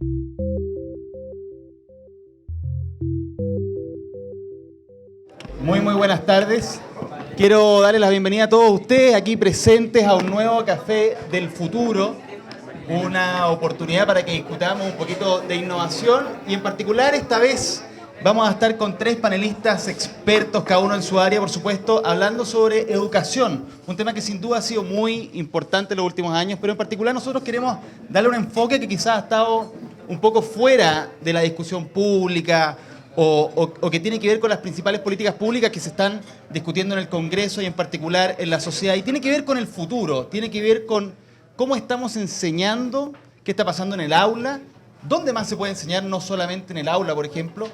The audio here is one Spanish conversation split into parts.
Muy buenas tardes. Quiero darle la bienvenida a todos ustedes aquí presentes a un nuevo Café del Futuro, una oportunidad para que discutamos un poquito de innovación y en particular esta vez vamos a estar con 3 panelistas expertos, cada uno en su área, por supuesto, hablando sobre educación, un tema que sin duda ha sido muy importante en los últimos años, pero en particular nosotros queremos darle un enfoque que quizás ha estado un poco fuera de la discusión pública o que tiene que ver con las principales políticas públicas que se están discutiendo en el Congreso y en particular en la sociedad. Y tiene que ver con el futuro, tiene que ver con cómo estamos enseñando, qué está pasando en el aula, dónde más se puede enseñar, no solamente en el aula, por ejemplo,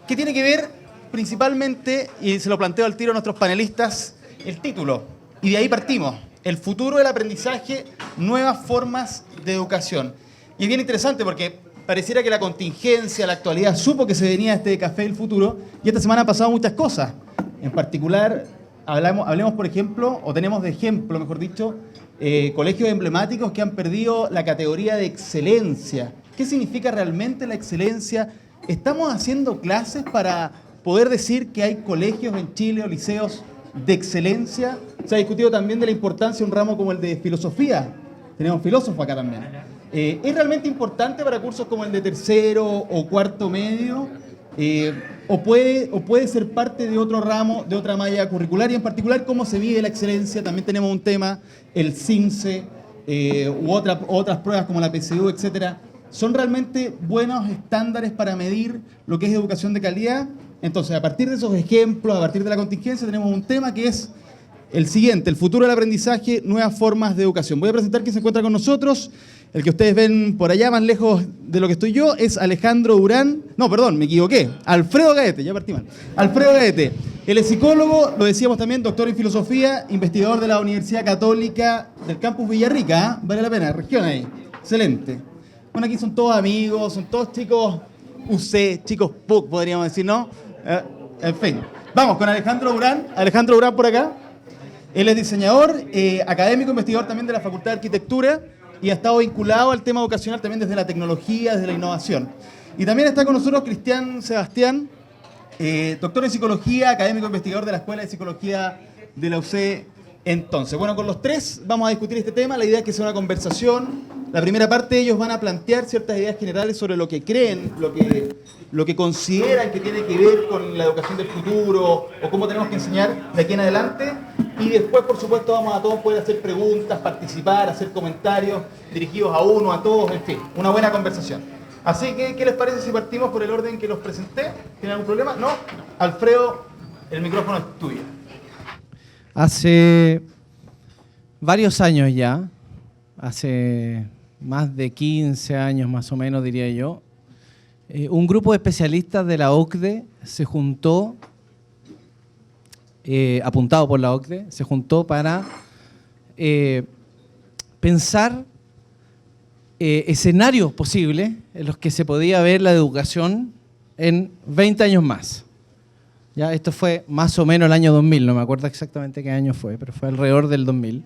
que tiene que ver principalmente, y se lo planteo al tiro a nuestros panelistas, el título. Y de ahí partimos, el futuro del aprendizaje, nuevas formas de educación. Y es bien interesante porque pareciera que la contingencia, la actualidad, supo que se venía este Café del Futuro y esta semana han pasado muchas cosas. En particular, hablemos por ejemplo, o tenemos de ejemplo, mejor dicho, colegios emblemáticos que han perdido la categoría de excelencia. ¿Qué significa realmente la excelencia? ¿Estamos haciendo clases para poder decir que hay colegios en Chile o liceos de excelencia? Se ha discutido también de la importancia de un ramo como el de filosofía. Tenemos filósofos acá también. ¿Es realmente importante para cursos como el de tercero o cuarto medio? ¿O puede ser parte de otro ramo, de otra malla curricular? Y en particular, ¿cómo se mide la excelencia? También tenemos un tema, el CIMSE, u otras pruebas como la PSU, etcétera. ¿Son realmente buenos estándares para medir lo que es educación de calidad? Entonces, a partir de esos ejemplos, a partir de la contingencia, tenemos un tema que es el siguiente: el futuro del aprendizaje, nuevas formas de educación. Voy a presentar quién se encuentra con nosotros. El que ustedes ven por allá, más lejos de lo que estoy yo, es Alejandro Durán. No, perdón, me equivoqué. Alfredo Gaete, ya partimos. Alfredo Gaete. Él es psicólogo, lo decíamos también, doctor en filosofía, investigador de la Universidad Católica del Campus Villarrica. Vale la pena, región ahí. Excelente. Bueno, aquí son todos amigos, son todos chicos UC, chicos PUC, podríamos decir, ¿no? En fin. Vamos con Alejandro Durán. Alejandro Durán por acá. Él es diseñador, académico, investigador también de la Facultad de Arquitectura y ha estado vinculado al tema educacional también desde la tecnología, desde la innovación. Y también está con nosotros Cristian Sebastián, doctor en psicología, académico investigador de la Escuela de Psicología de la UC. Entonces, bueno, con los 3 vamos a discutir este tema. La idea es que sea una conversación. La primera parte, ellos van a plantear ciertas ideas generales sobre lo que creen, lo que consideran que tiene que ver con la educación del futuro o cómo tenemos que enseñar de aquí en adelante. Y después, por supuesto, vamos a todos poder hacer preguntas, participar, hacer comentarios dirigidos a uno, a todos, en fin, una buena conversación. Así que, ¿qué les parece si partimos por el orden que los presenté? ¿Tienen algún problema? ¿No? Alfredo, el micrófono es tuyo. Hace varios años ya, hace más de 15 años más o menos, diría yo, un grupo de especialistas de la OCDE se juntó, apuntado por la OCDE, se juntó para pensar escenarios posibles en los que se podía ver la educación en 20 años más. Ya, esto fue más o menos el año 2000, no me acuerdo exactamente qué año fue, pero fue alrededor del 2000.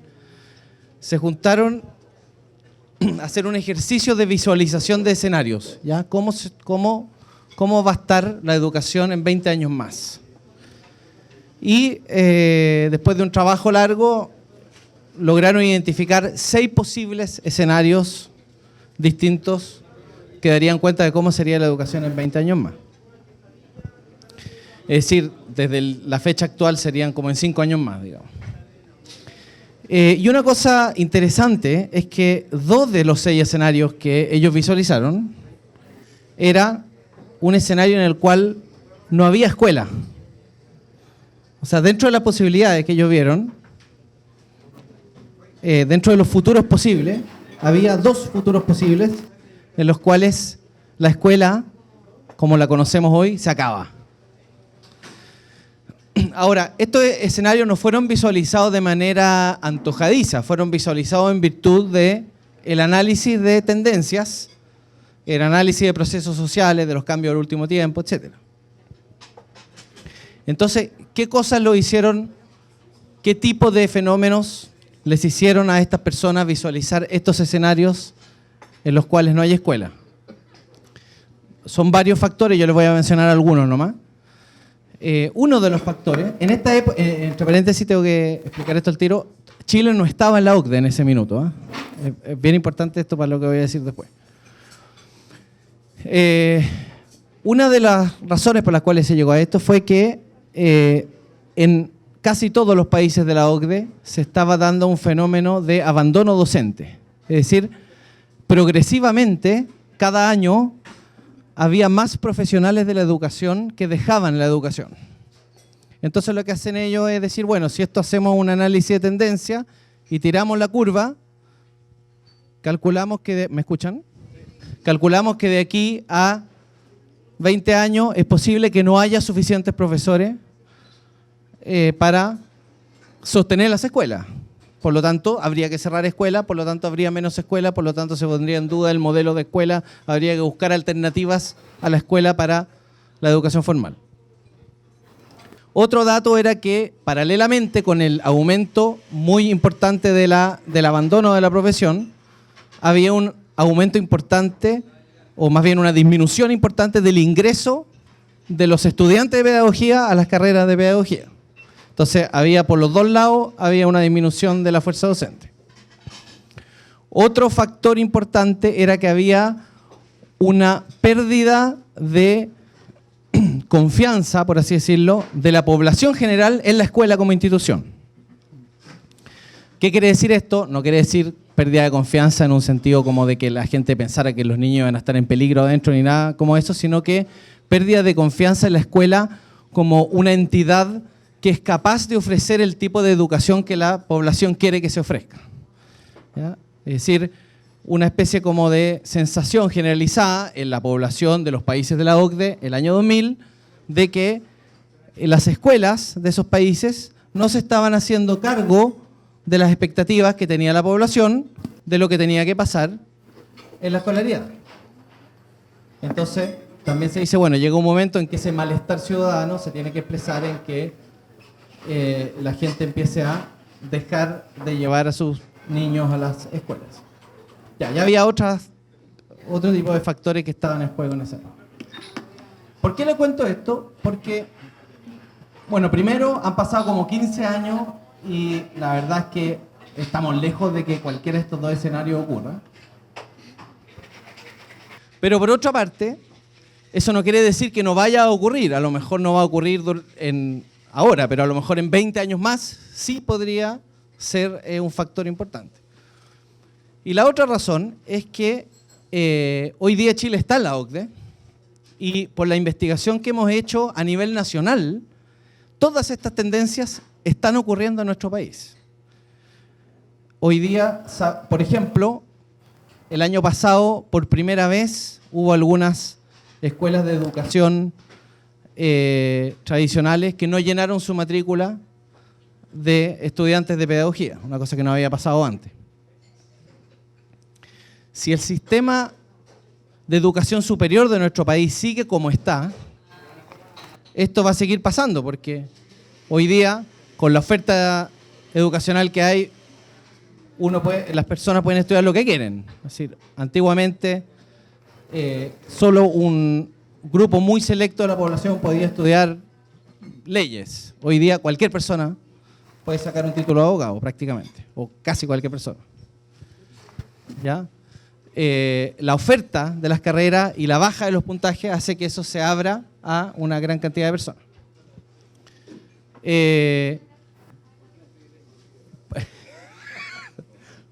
Se juntaron a hacer un ejercicio de visualización de escenarios, ¿ya? ¿Cómo va a estar la educación en 20 años más? Y después de un trabajo largo, lograron identificar 6 posibles escenarios distintos que darían cuenta de cómo sería la educación en 20 años más. Es decir, desde la fecha actual serían como en 5 años más, digamos. Y una cosa interesante es que 2 de los 6 escenarios que ellos visualizaron era un escenario en el cual no había escuela. O sea, dentro de las posibilidades que ellos vieron, dentro de los futuros posibles, había 2 futuros posibles en los cuales la escuela, como la conocemos hoy, se acaba. Ahora, estos escenarios no fueron visualizados de manera antojadiza, fueron visualizados en virtud del análisis de tendencias, el análisis de procesos sociales, de los cambios del último tiempo, etc. Entonces, ¿qué cosas lo hicieron? ¿Qué tipo de fenómenos les hicieron a estas personas visualizar estos escenarios en los cuales no hay escuela? son varios factores, yo les voy a mencionar algunos nomás. Uno de los factores, en esta época, entre paréntesis tengo que explicar esto al tiro, Chile no estaba en la OCDE en ese minuto. Es bien importante esto para lo que voy a decir después. Una de las razones por las cuales se llegó a esto fue que en casi todos los países de la OCDE se estaba dando un fenómeno de abandono docente. Es decir, progresivamente, cada año, había más profesionales de la educación que dejaban la educación. Entonces lo que hacen ellos es decir, bueno, si esto hacemos un análisis de tendencia y tiramos la curva, calculamos que, ¿me escuchan? Calculamos que de aquí a 20 años es posible que no haya suficientes profesores para sostener las escuelas. Por lo tanto, habría que cerrar escuelas, por lo tanto, habría menos escuelas, por lo tanto, se pondría en duda el modelo de escuela, habría que buscar alternativas a la escuela para la educación formal. Otro dato era que, paralelamente con el aumento muy importante del abandono de la profesión, había un aumento importante, o más bien una disminución importante del ingreso de los estudiantes de pedagogía a las carreras de pedagogía. Entonces, había por los dos lados, había una disminución de la fuerza docente. Otro factor importante era que había una pérdida de confianza, por así decirlo, de la población general en la escuela como institución. ¿Qué quiere decir esto? No quiere decir pérdida de confianza en un sentido como de que la gente pensara que los niños iban a estar en peligro adentro ni nada como eso, sino que pérdida de confianza en la escuela como una entidad que es capaz de ofrecer el tipo de educación que la población quiere que se ofrezca. ¿Ya? Es decir, una especie como de sensación generalizada en la población de los países de la OCDE el año 2000 de que las escuelas de esos países no se estaban haciendo cargo de las expectativas que tenía la población de lo que tenía que pasar en la escolaridad. Entonces, también se dice, bueno, llega un momento en que ese malestar ciudadano se tiene que expresar en que la gente empiece a dejar de llevar a sus niños a las escuelas. Ya había otro tipo de factores que estaban en juego en esa época. ¿Por qué le cuento esto? Porque, bueno, primero han pasado como 15 años y la verdad es que estamos lejos de que cualquiera de estos dos escenarios ocurra. Pero por otra parte, eso no quiere decir que no vaya a ocurrir. A lo mejor no va a ocurrir ahora, pero a lo mejor en 20 años más sí podría ser un factor importante. Y la otra razón es que hoy día Chile está en la OCDE y por la investigación que hemos hecho a nivel nacional, todas estas tendencias están ocurriendo en nuestro país. Hoy día, por ejemplo, el año pasado, por primera vez, hubo algunas escuelas de educación tradicionales que no llenaron su matrícula de estudiantes de pedagogía, una cosa que no había pasado antes. Si el sistema de educación superior de nuestro país sigue como está, esto va a seguir pasando, porque hoy día, con la oferta educacional que hay, las personas pueden estudiar lo que quieren. Es decir, antiguamente solo un grupo muy selecto de la población podía estudiar leyes. Hoy día cualquier persona puede sacar un título de abogado prácticamente, o casi cualquier persona. ¿Ya? La oferta de las carreras y la baja de los puntajes hace que eso se abra a una gran cantidad de personas.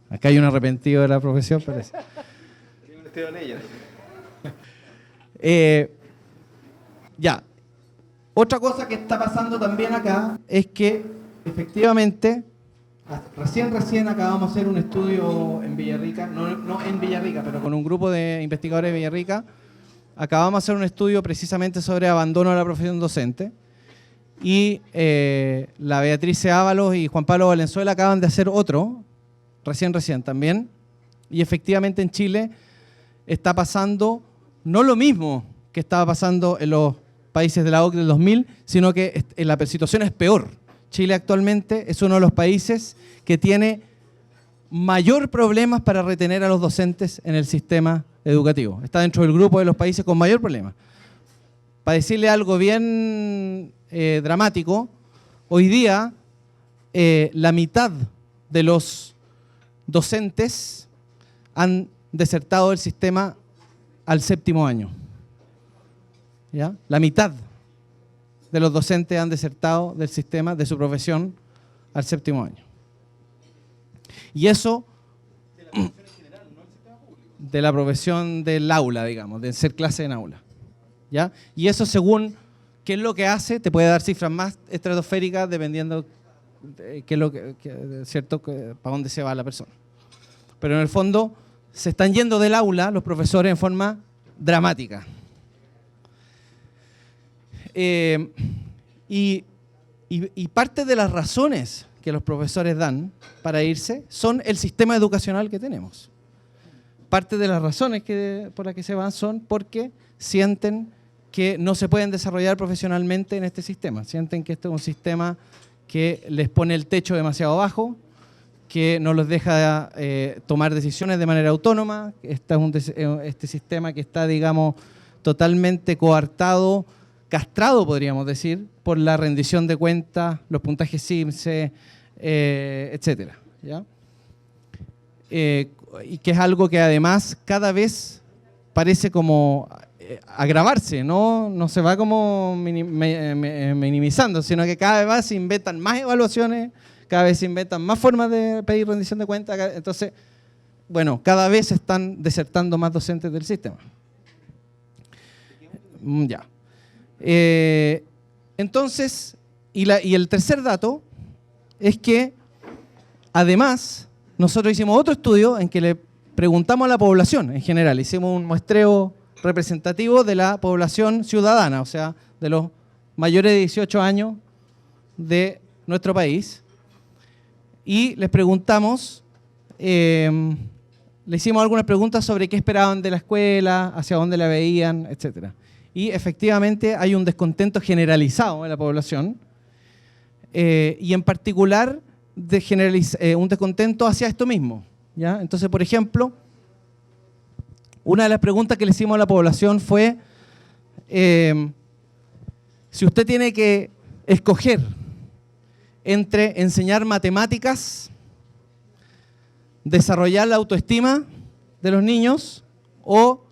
Acá hay un arrepentido de la profesión, parece. Ya. Otra cosa que está pasando también acá es que efectivamente recién acabamos de hacer un estudio en Villarrica, no en Villarrica, pero con un grupo de investigadores de Villarrica, acabamos de hacer un estudio precisamente sobre abandono de la profesión docente y la Beatriz Ábalos y Juan Pablo Valenzuela acaban de hacer otro, recién también, y efectivamente en Chile está pasando no lo mismo que estaba pasando en los países de la OCDE del 2000, sino que la situación es peor. Chile actualmente es uno de los países que tiene mayor problemas para retener a los docentes en el sistema educativo. Está dentro del grupo de los países con mayor problema. Para decirle algo bien dramático, hoy día la mitad de los docentes han desertado del sistema al 7º año. ¿Ya? La mitad de los docentes han desertado del sistema, de su profesión, al 7º año. Y eso, de la profesión del aula, digamos, de ser clase en aula. ¿Ya? Y eso, según qué es lo que hace, te puede dar cifras más estratosféricas dependiendo de qué es lo ¿cierto? Para dónde se va la persona. Pero en el fondo se están yendo del aula los profesores en forma dramática. Y parte de las razones que los profesores dan para irse son el sistema educacional que tenemos. Parte de las razones por las que se van son porque sienten que no se pueden desarrollar profesionalmente en este sistema. Sienten que este es un sistema que les pone el techo demasiado bajo, que no los deja tomar decisiones de manera autónoma. Este sistema que está, digamos, totalmente coartado, castrado, podríamos decir, por la rendición de cuentas, los puntajes CIMSE, etcétera, ¿ya? Y que es algo que además cada vez parece como agravarse, no se va como minimizando, sino que cada vez más se inventan más evaluaciones, cada vez se inventan más formas de pedir rendición de cuentas. Entonces, bueno, cada vez están desertando más docentes del sistema. Ya. Entonces, y el tercer dato es que además nosotros hicimos otro estudio en que le preguntamos a la población en general, hicimos un muestreo representativo de la población ciudadana, o sea, de los mayores de 18 años de nuestro país, y les preguntamos, le hicimos algunas preguntas sobre qué esperaban de la escuela, hacia dónde la veían, etc. Y efectivamente hay un descontento generalizado en la población, y en particular un descontento hacia esto mismo, ¿ya? Entonces, por ejemplo, una de las preguntas que le hicimos a la población fue, si usted tiene que escoger entre enseñar matemáticas, desarrollar la autoestima de los niños o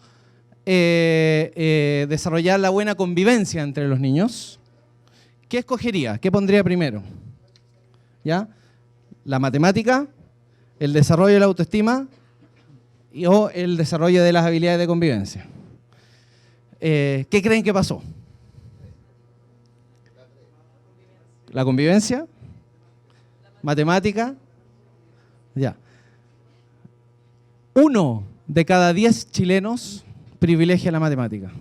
desarrollar la buena convivencia entre los niños, ¿qué escogería? ¿Qué pondría primero? ¿Ya? La matemática, el desarrollo de la autoestima o el desarrollo de las habilidades de convivencia. ¿Qué creen que pasó? La convivencia, matemática, ya. 1 de cada 10 chilenos privilegia la matemática.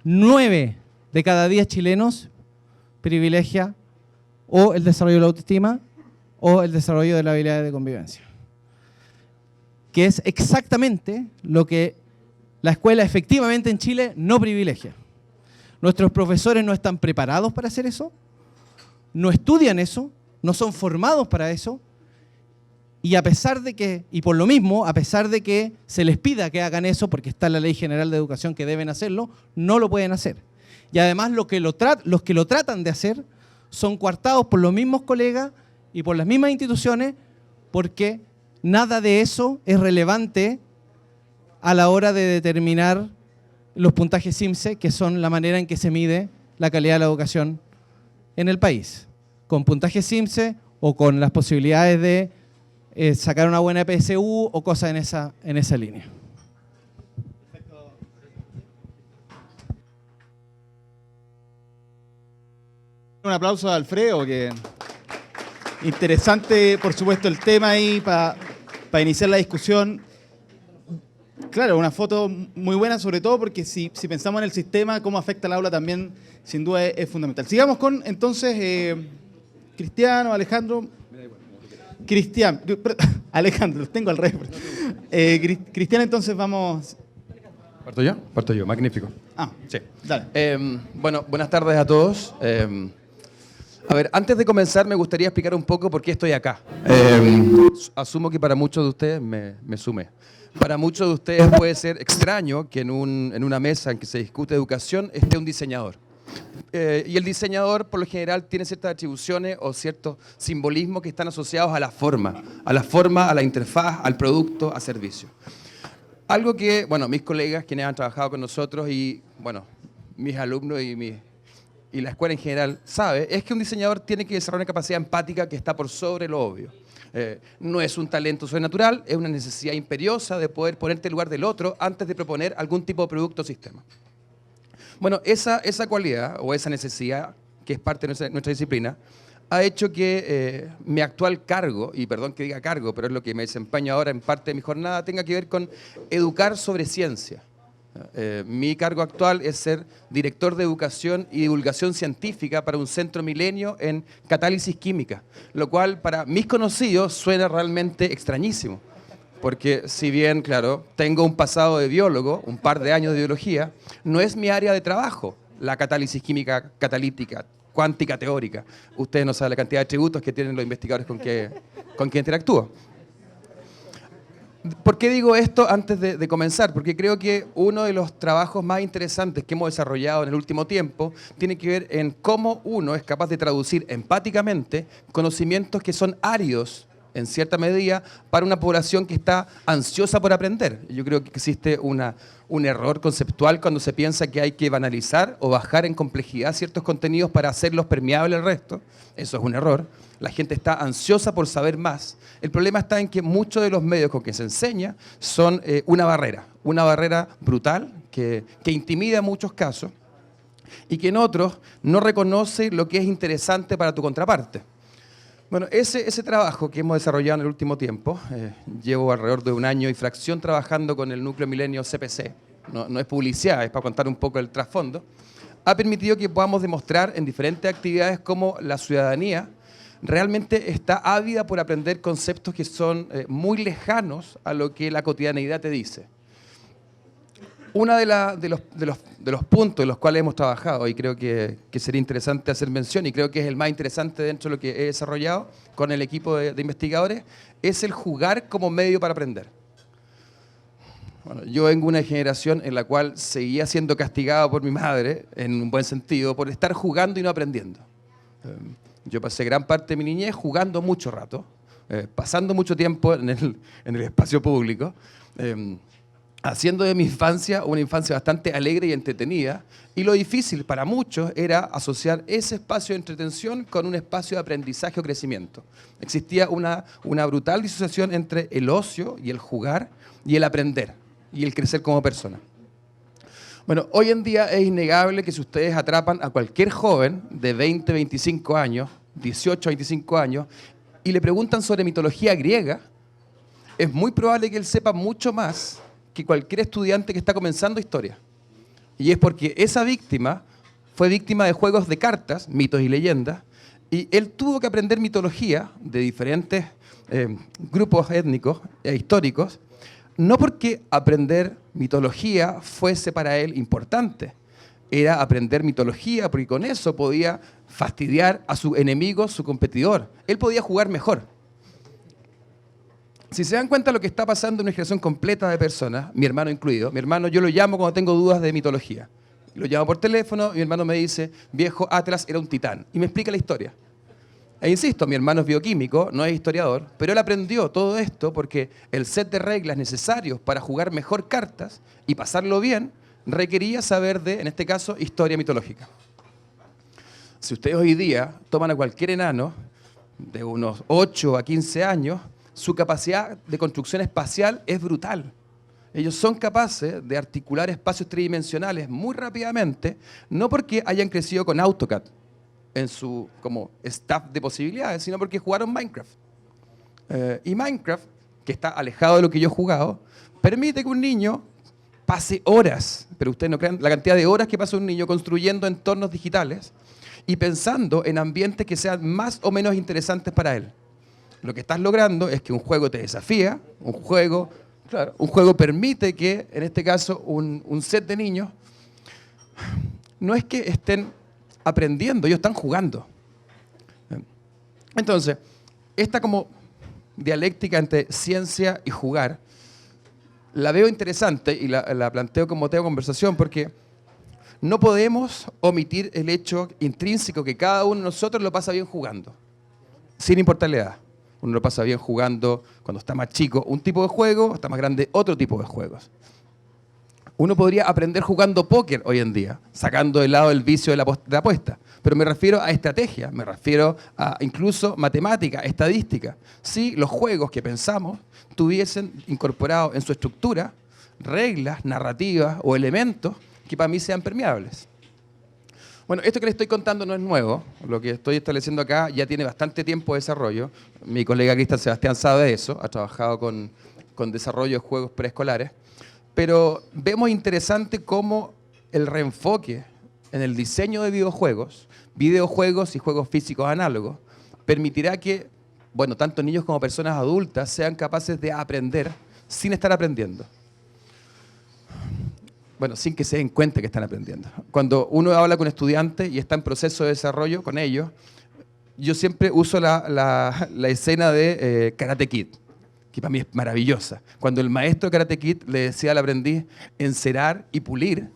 9 de cada 10 chilenos privilegia o el desarrollo de la autoestima o el desarrollo de la habilidad de convivencia. Que es exactamente lo que la escuela efectivamente en Chile no privilegia. Nuestros profesores no están preparados para hacer eso, no estudian eso, no son formados para eso, y a pesar de que, y por lo mismo, a pesar de que se les pida que hagan eso, porque está en la Ley General de Educación que deben hacerlo, no lo pueden hacer. Y además los que lo tratan de hacer son coartados por los mismos colegas y por las mismas instituciones, porque nada de eso es relevante a la hora de determinar los puntajes CIMSE, que son la manera en que se mide la calidad de la educación en el país. Con puntajes CIMSE o con las posibilidades de sacar una buena PSU o cosas en esa línea. Un aplauso a Alfredo, que interesante, por supuesto, el tema ahí para iniciar la discusión. Claro, una foto muy buena, sobre todo porque si pensamos en el sistema, cómo afecta al aula también, sin duda es fundamental. Sigamos con, entonces, Cristiano, Alejandro. Cristian, Alejandro, los tengo al revés. Cristiano, entonces vamos... ¿Parto yo? Parto yo, magnífico. Ah, sí. Dale. Bueno, buenas tardes a todos. A ver, antes de comenzar me gustaría explicar un poco por qué estoy acá. Asumo que para muchos de ustedes me sumé. Para muchos de ustedes puede ser extraño que en una mesa en que se discute educación esté un diseñador. Y el diseñador, por lo general, tiene ciertas atribuciones o ciertos simbolismos que están asociados a la forma, a la interfaz, al producto, a servicio. Algo que, bueno, mis colegas, quienes han trabajado con nosotros y, bueno, mis alumnos y la escuela en general sabe, es que un diseñador tiene que desarrollar una capacidad empática que está por sobre lo obvio. No es un talento sobrenatural, es una necesidad imperiosa de poder ponerte en lugar del otro antes de proponer algún tipo de producto o sistema. Bueno, esa cualidad o esa necesidad, que es parte de nuestra disciplina, ha hecho que mi actual cargo, y perdón que diga cargo, pero es lo que me desempeño ahora en parte de mi jornada, tenga que ver con educar sobre ciencia. Mi cargo actual es ser director de educación y divulgación científica para un centro milenio en catálisis química, lo cual para mis conocidos suena realmente extrañísimo, porque si bien, claro, tengo un pasado de biólogo, un par de años de biología, no es mi área de trabajo la catálisis química catalítica, cuántica teórica. Ustedes no saben la cantidad de atributos que tienen los investigadores con que interactúo. ¿Por qué digo esto antes de comenzar? Porque creo que uno de los trabajos más interesantes que hemos desarrollado en el último tiempo tiene que ver en cómo uno es capaz de traducir empáticamente conocimientos que son áridos, en cierta medida, para una población que está ansiosa por aprender. Yo creo que existe un error conceptual cuando se piensa que hay que banalizar o bajar en complejidad ciertos contenidos para hacerlos permeables al resto. Eso es un error. La gente está ansiosa por saber más. El problema está en que muchos de los medios con que se enseña son una barrera brutal que intimida en muchos casos y que en otros no reconoce lo que es interesante para tu contraparte. Bueno, ese trabajo que hemos desarrollado en el último tiempo, llevo alrededor de un año y fracción trabajando con el Núcleo Milenio CPC, no es publicidad, es para contar un poco el trasfondo, ha permitido que podamos demostrar en diferentes actividades cómo la ciudadanía realmente está ávida por aprender conceptos que son muy lejanos a lo que la cotidianeidad te dice. Uno de los puntos en los cuales hemos trabajado, y creo que sería interesante hacer mención, y creo que es el más interesante dentro de lo que he desarrollado con el equipo de investigadores, es el jugar como medio para aprender. Bueno, yo vengo de una generación en la cual seguía siendo castigado por mi madre, en un buen sentido, por estar jugando y no aprendiendo. Yo pasé gran parte de mi niñez jugando mucho rato, pasando mucho tiempo en el espacio público, haciendo de mi infancia una infancia bastante alegre y entretenida, y lo difícil para muchos era asociar ese espacio de entretención con un espacio de aprendizaje o crecimiento. Existía una brutal disociación entre el ocio y el jugar y el aprender y el crecer como persona. Bueno, hoy en día es innegable que si ustedes atrapan a cualquier joven de 20, 25 años, 18, 25 años, y le preguntan sobre mitología griega, es muy probable que él sepa mucho más que cualquier estudiante que está comenzando historia. Y es porque esa víctima fue víctima de juegos de cartas, mitos y leyendas, y él tuvo que aprender mitología de diferentes grupos étnicos e históricos, no porque aprender mitología fuese para él importante, era aprender mitología porque con eso podía fastidiar a su enemigo, su competidor. Él podía jugar mejor. Si se dan cuenta de lo que está pasando en una generación completa de personas, mi hermano incluido, mi hermano yo lo llamo cuando tengo dudas de mitología. Lo llamo por teléfono y mi hermano me dice, viejo, Atlas era un titán, y me explica la historia. E insisto, mi hermano es bioquímico, no es historiador, pero él aprendió todo esto porque el set de reglas necesarios para jugar mejor cartas y pasarlo bien requería saber de, en este caso, historia mitológica. Si ustedes hoy día toman a cualquier enano de unos 8 a 15 años, su capacidad de construcción espacial es brutal. Ellos son capaces de articular espacios tridimensionales muy rápidamente, no porque hayan crecido con AutoCAD en su como staff de posibilidades, sino porque jugaron Minecraft. Y Minecraft, que está alejado de lo que yo he jugado, permite que un niño pase horas, pero ustedes no crean la cantidad de horas que pasa un niño construyendo entornos digitales y pensando en ambientes que sean más o menos interesantes para él. Lo que estás logrando es que un juego te desafía, un juego permite que, en este caso, un set de niños, no es que estén aprendiendo, ellos están jugando. Entonces, esta como dialéctica entre ciencia y jugar, la veo interesante y la planteo como tema de conversación porque no podemos omitir el hecho intrínseco que cada uno de nosotros lo pasa bien jugando, sin importar la edad. Uno lo pasa bien jugando cuando está más chico un tipo de juego, está más grande otro tipo de juegos. Uno podría aprender jugando póker hoy en día, sacando de lado el vicio de la apuesta. Pero me refiero a estrategia, me refiero a incluso matemática, estadística. Si los juegos que pensamos tuviesen incorporado en su estructura reglas, narrativas o elementos que para mí sean permeables. Bueno, esto que les estoy contando no es nuevo. Lo que estoy estableciendo acá ya tiene bastante tiempo de desarrollo. Mi colega Cristian Sebastián sabe de eso, ha trabajado con desarrollo de juegos preescolares. Pero vemos interesante cómo el reenfoque en el diseño de videojuegos y juegos físicos análogos, permitirá que, bueno, tanto niños como personas adultas sean capaces de aprender sin estar aprendiendo. Bueno, sin que se den cuenta que están aprendiendo. Cuando uno habla con estudiantes y está en proceso de desarrollo con ellos, yo siempre uso la escena de Karate Kid, que para mí es maravillosa. Cuando el maestro de Karate Kid le decía al aprendiz encerar y pulir,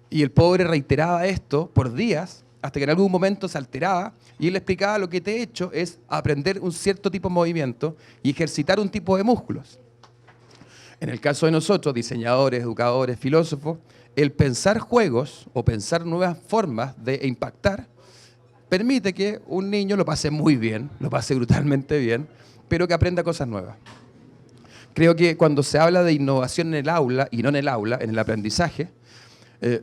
y el pobre reiteraba esto por días, hasta que en algún momento se alteraba, y él le explicaba: lo que te he hecho es aprender un cierto tipo de movimiento y ejercitar un tipo de músculos. En el caso de nosotros, diseñadores, educadores, filósofos, el pensar juegos o pensar nuevas formas de impactar permite que un niño lo pase muy bien, lo pase brutalmente bien, pero que aprenda cosas nuevas. Creo que cuando se habla de innovación en el aula, y no en el aula, en el aprendizaje,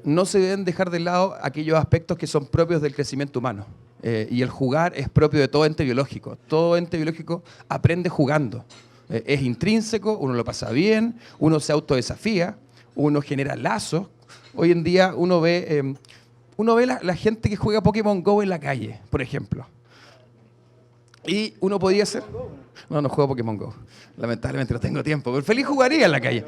no se deben dejar de lado aquellos aspectos que son propios del crecimiento humano. Y el jugar es propio de todo ente biológico. Todo ente biológico aprende jugando. Es intrínseco, uno lo pasa bien, uno se autodesafía, uno genera lazos. Hoy en día uno ve la gente que juega Pokémon Go en la calle, por ejemplo. Y uno podría ser... No juego Pokémon Go. Lamentablemente no tengo tiempo. Pero feliz jugaría en la calle.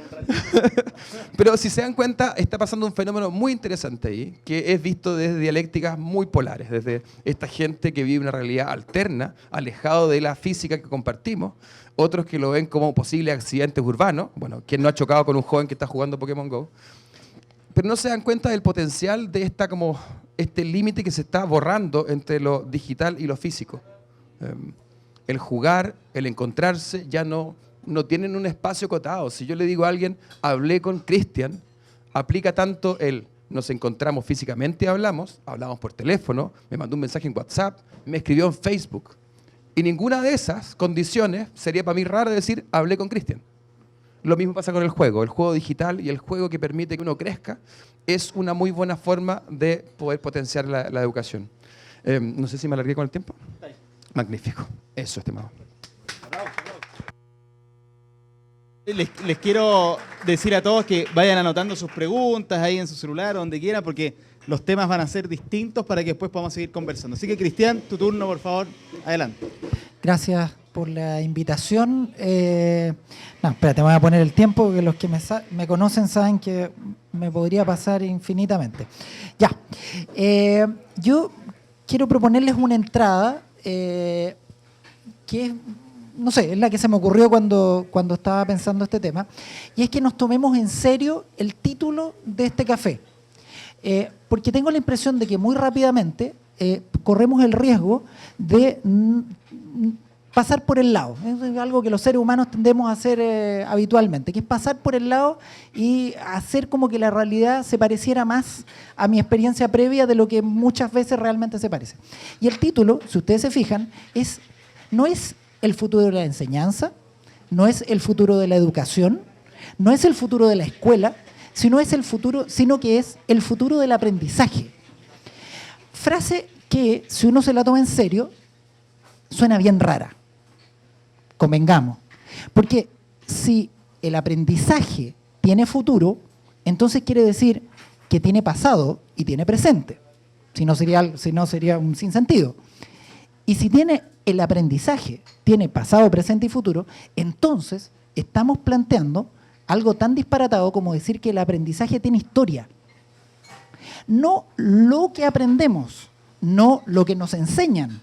Pero si se dan cuenta, está pasando un fenómeno muy interesante ahí, que es visto desde dialécticas muy polares, desde esta gente que vive una realidad alterna, alejado de la física que compartimos, otros que lo ven como posibles accidentes urbanos. Bueno, ¿quién no ha chocado con un joven que está jugando Pokémon Go? Pero no se dan cuenta del potencial de este límite que se está borrando entre lo digital y lo físico. El jugar, el encontrarse, ya no tienen un espacio acotado. Si yo le digo a alguien, hablé con Cristian, aplica tanto el nos encontramos físicamente y hablamos por teléfono, me mandó un mensaje en WhatsApp, me escribió en Facebook. Y ninguna de esas condiciones sería para mí raro decir, hablé con Cristian. Lo mismo pasa con el juego digital y el juego que permite que uno crezca es una muy buena forma de poder potenciar la educación. No sé si me alargué con el tiempo. Magnífico. Eso, estimado. Les quiero decir a todos que vayan anotando sus preguntas ahí en su celular o donde quieran, porque los temas van a ser distintos para que después podamos seguir conversando. Así que, Cristian, tu turno, por favor. Adelante. Gracias por la invitación. Espérate, me voy a poner el tiempo, porque los que me conocen saben que me podría pasar infinitamente. Ya. Yo quiero proponerles una entrada que es, no sé, es la que se me ocurrió cuando estaba pensando este tema, y es que nos tomemos en serio el título de este café. Porque tengo la impresión de que muy rápidamente corremos el riesgo de pasar por el lado. Es algo que los seres humanos tendemos a hacer habitualmente, que es pasar por el lado y hacer como que la realidad se pareciera más a mi experiencia previa de lo que muchas veces realmente se parece. Y el título, si ustedes se fijan, no es el futuro de la enseñanza, no es el futuro de la educación, no es el futuro de la escuela, sino que es el futuro del aprendizaje. Frase que, si uno se la toma en serio, suena bien rara. Convengamos. Porque si el aprendizaje tiene futuro, entonces quiere decir que tiene pasado y tiene presente. Si no sería un sinsentido. Y si el aprendizaje tiene pasado, presente y futuro, entonces estamos planteando algo tan disparatado como decir que el aprendizaje tiene historia. No lo que aprendemos, no lo que nos enseñan,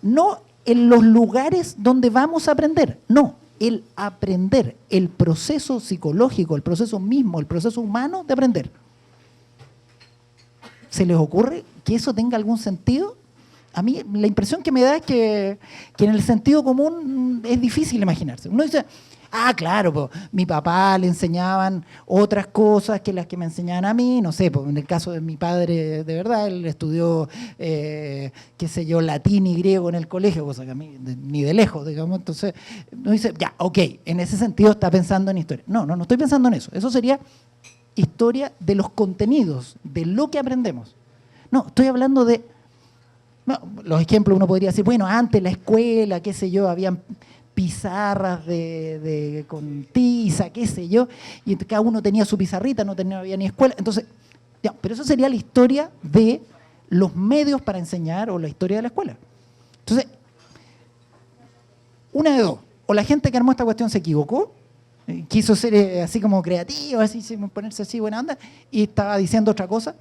no en los lugares donde vamos a aprender. No, el aprender, el proceso psicológico, el proceso mismo, el proceso humano de aprender. ¿Se les ocurre que eso tenga algún sentido? A mí la impresión que me da es que en el sentido común es difícil imaginarse. Uno dice, claro, pues, mi papá le enseñaban otras cosas que las que me enseñaban a mí, no sé, pues, en el caso de mi padre, de verdad, él estudió, qué sé yo, latín y griego en el colegio, cosa que a mí ni de lejos, digamos. Entonces, uno dice, ya, ok, en ese sentido está pensando en historia. No estoy pensando en eso. Eso sería historia de los contenidos, de lo que aprendemos. No, estoy hablando de... No, los ejemplos uno podría decir, bueno, antes la escuela, qué sé yo, habían pizarras con tiza, qué sé yo, y cada uno tenía su pizarrita, había ni escuela. Entonces, ya, pero eso sería la historia de los medios para enseñar o la historia de la escuela. Entonces, una de dos, o la gente que armó esta cuestión se equivocó, quiso ser así como creativo, así ponerse así buena onda, y estaba diciendo otra cosa,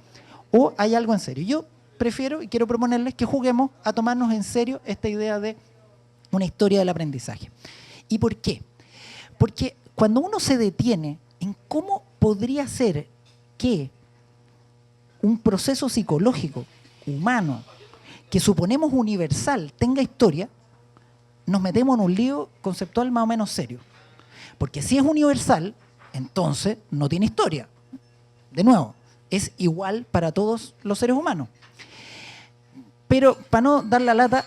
o hay algo en serio. Yo prefiero y quiero proponerles que juguemos a tomarnos en serio esta idea de una historia del aprendizaje. ¿Y por qué? Porque cuando uno se detiene en cómo podría ser que un proceso psicológico, humano, que suponemos universal, tenga historia, nos metemos en un lío conceptual más o menos serio. Porque si es universal, entonces no tiene historia. De nuevo, es igual para todos los seres humanos. Pero para no dar la lata,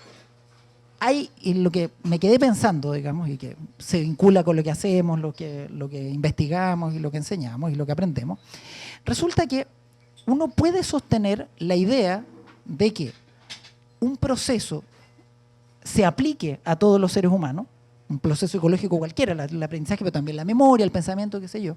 hay lo que me quedé pensando, digamos, y que se vincula con lo que hacemos, lo que investigamos y lo que enseñamos y lo que aprendemos. Resulta que uno puede sostener la idea de que un proceso se aplique a todos los seres humanos, un proceso psicológico cualquiera, el aprendizaje, pero también la memoria, el pensamiento, qué sé yo,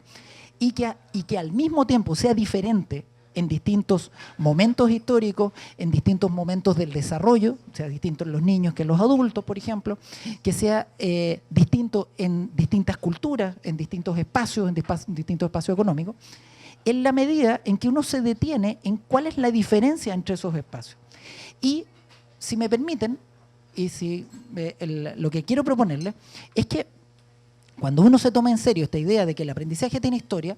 y que al mismo tiempo sea diferente en distintos momentos históricos, en distintos momentos del desarrollo, o sea, distinto en los niños que en los adultos, por ejemplo, que sea distinto en distintas culturas, en distintos espacios, en distintos espacios económicos, en la medida en que uno se detiene en cuál es la diferencia entre esos espacios. Y, si me permiten, y si lo que quiero proponerles, es que cuando uno se toma en serio esta idea de que el aprendizaje tiene historia,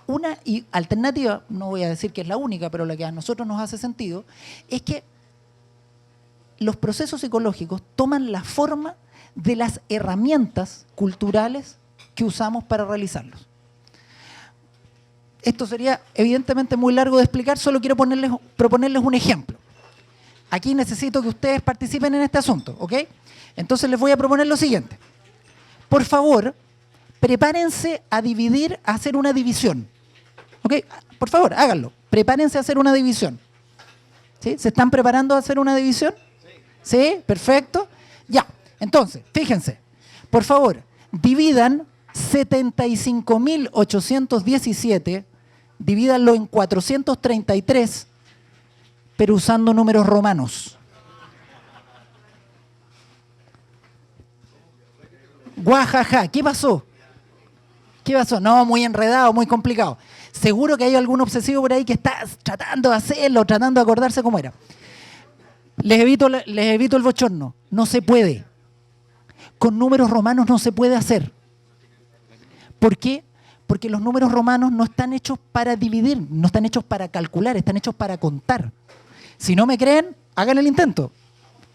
una alternativa, no voy a decir que es la única, pero la que a nosotros nos hace sentido, es que los procesos psicológicos toman la forma de las herramientas culturales que usamos para realizarlos. Esto sería evidentemente muy largo de explicar, solo quiero proponerles un ejemplo. Aquí necesito que ustedes participen en este asunto, ¿ok? Entonces les voy a proponer lo siguiente. Por favor, prepárense a hacer una división. ¿Ok? Por favor, háganlo. Prepárense a hacer una división. ¿Sí? ¿Se están preparando a hacer una división? Sí. ¿Sí? Perfecto. Ya. Entonces, fíjense. Por favor, dividan 75.817, divídanlo en 433, pero usando números romanos. Guajaja, ¿qué pasó? ¿Qué pasó? No, muy enredado, muy complicado. Seguro que hay algún obsesivo por ahí que está tratando de hacerlo, tratando de acordarse cómo era. Les evito el bochorno. No se puede. Con números romanos no se puede hacer. ¿Por qué? Porque los números romanos no están hechos para dividir, no están hechos para calcular, están hechos para contar. Si no me creen, hagan el intento.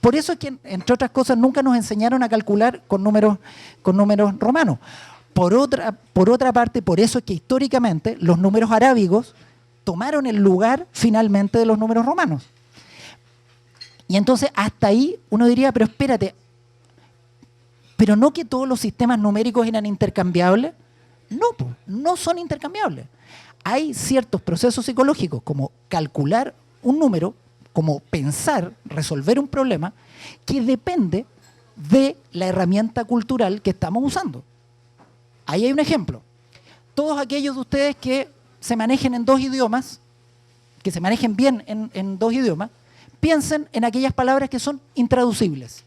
Por eso es que, entre otras cosas, nunca nos enseñaron a calcular con números romanos. Por otra parte, por eso es que históricamente los números arábigos tomaron el lugar finalmente de los números romanos. Y entonces hasta ahí uno diría, pero espérate, ¿pero no que todos los sistemas numéricos eran intercambiables? No son intercambiables. Hay ciertos procesos psicológicos, como calcular un número, como pensar, resolver un problema, que depende de la herramienta cultural que estamos usando. Ahí hay un ejemplo. Todos aquellos de ustedes que se manejen en dos idiomas, que se manejen bien en dos idiomas, piensen en aquellas palabras que son intraducibles.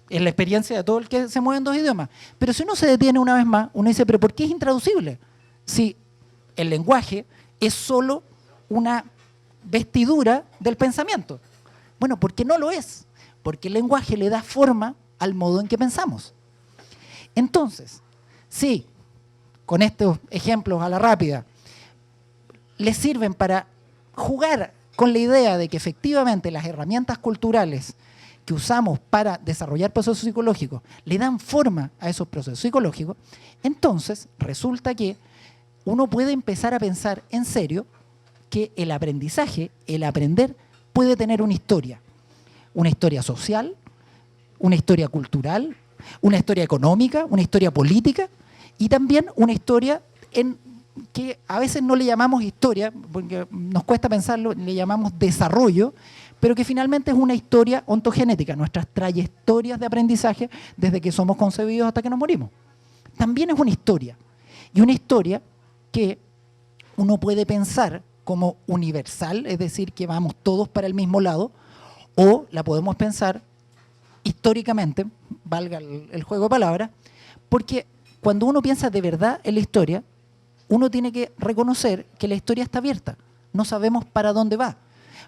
Es la experiencia de todo el que se mueve en dos idiomas. Pero si uno se detiene una vez más, uno dice, ¿pero por qué es intraducible? Si el lenguaje es solo una vestidura del pensamiento. Bueno, porque no lo es, porque el lenguaje le da forma al modo en que pensamos. Entonces, sí, con estos ejemplos a la rápida, les sirven para jugar con la idea de que efectivamente las herramientas culturales que usamos para desarrollar procesos psicológicos le dan forma a esos procesos psicológicos, entonces resulta que uno puede empezar a pensar en serio que el aprendizaje, el aprender, puede tener una historia social, una historia cultural, una historia económica, una historia política y también una historia en que a veces no le llamamos historia, porque nos cuesta pensarlo, le llamamos desarrollo, pero que finalmente es una historia ontogenética, nuestras trayectorias de aprendizaje desde que somos concebidos hasta que nos morimos. También es una historia, y una historia que uno puede pensar como universal, es decir, que vamos todos para el mismo lado, o la podemos pensar históricamente, valga el juego de palabras, porque cuando uno piensa de verdad en la historia, uno tiene que reconocer que la historia está abierta. No sabemos para dónde va.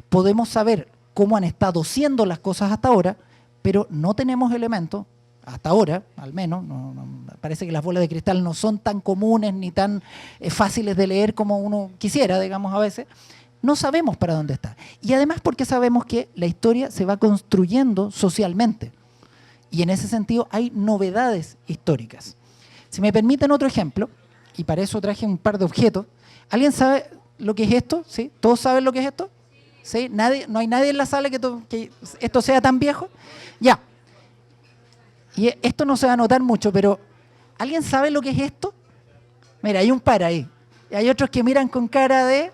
Podemos saber cómo han estado siendo las cosas hasta ahora, pero no tenemos elementos, hasta ahora al menos, parece que las bolas de cristal no son tan comunes ni tan fáciles de leer como uno quisiera, digamos a veces. No sabemos para dónde está. Y además porque sabemos que la historia se va construyendo socialmente. Y en ese sentido hay novedades históricas. Si me permiten otro ejemplo, y para eso traje un par de objetos. ¿Alguien sabe lo que es esto? ¿Sí? ¿Todos saben lo que es esto? ¿Sí? ¿No hay nadie en la sala que esto sea tan viejo? Ya. Y esto no se va a notar mucho, pero ¿alguien sabe lo que es esto? Mira, hay un par ahí. Y hay otros que miran con cara de...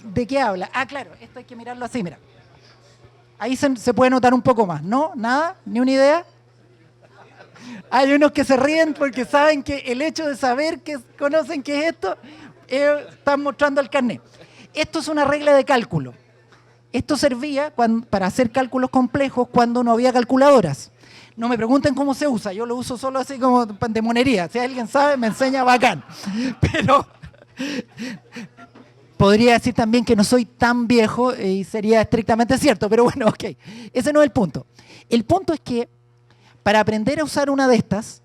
¿De qué habla? Ah, claro, esto hay que mirarlo así, mira. Ahí se puede notar un poco más. ¿No? ¿Nada? ¿Ni una idea? Hay unos que se ríen porque saben que el hecho de saber que conocen qué es esto, están mostrando el carnet. Esto es una regla de cálculo. Esto servía para hacer cálculos complejos cuando no había calculadoras. No me pregunten cómo se usa, yo lo uso solo así como de monería. Si alguien sabe, me enseña bacán. Pero podría decir también que no soy tan viejo y sería estrictamente cierto, pero bueno, ok. Ese no es el punto. El punto es que para aprender a usar una de estas,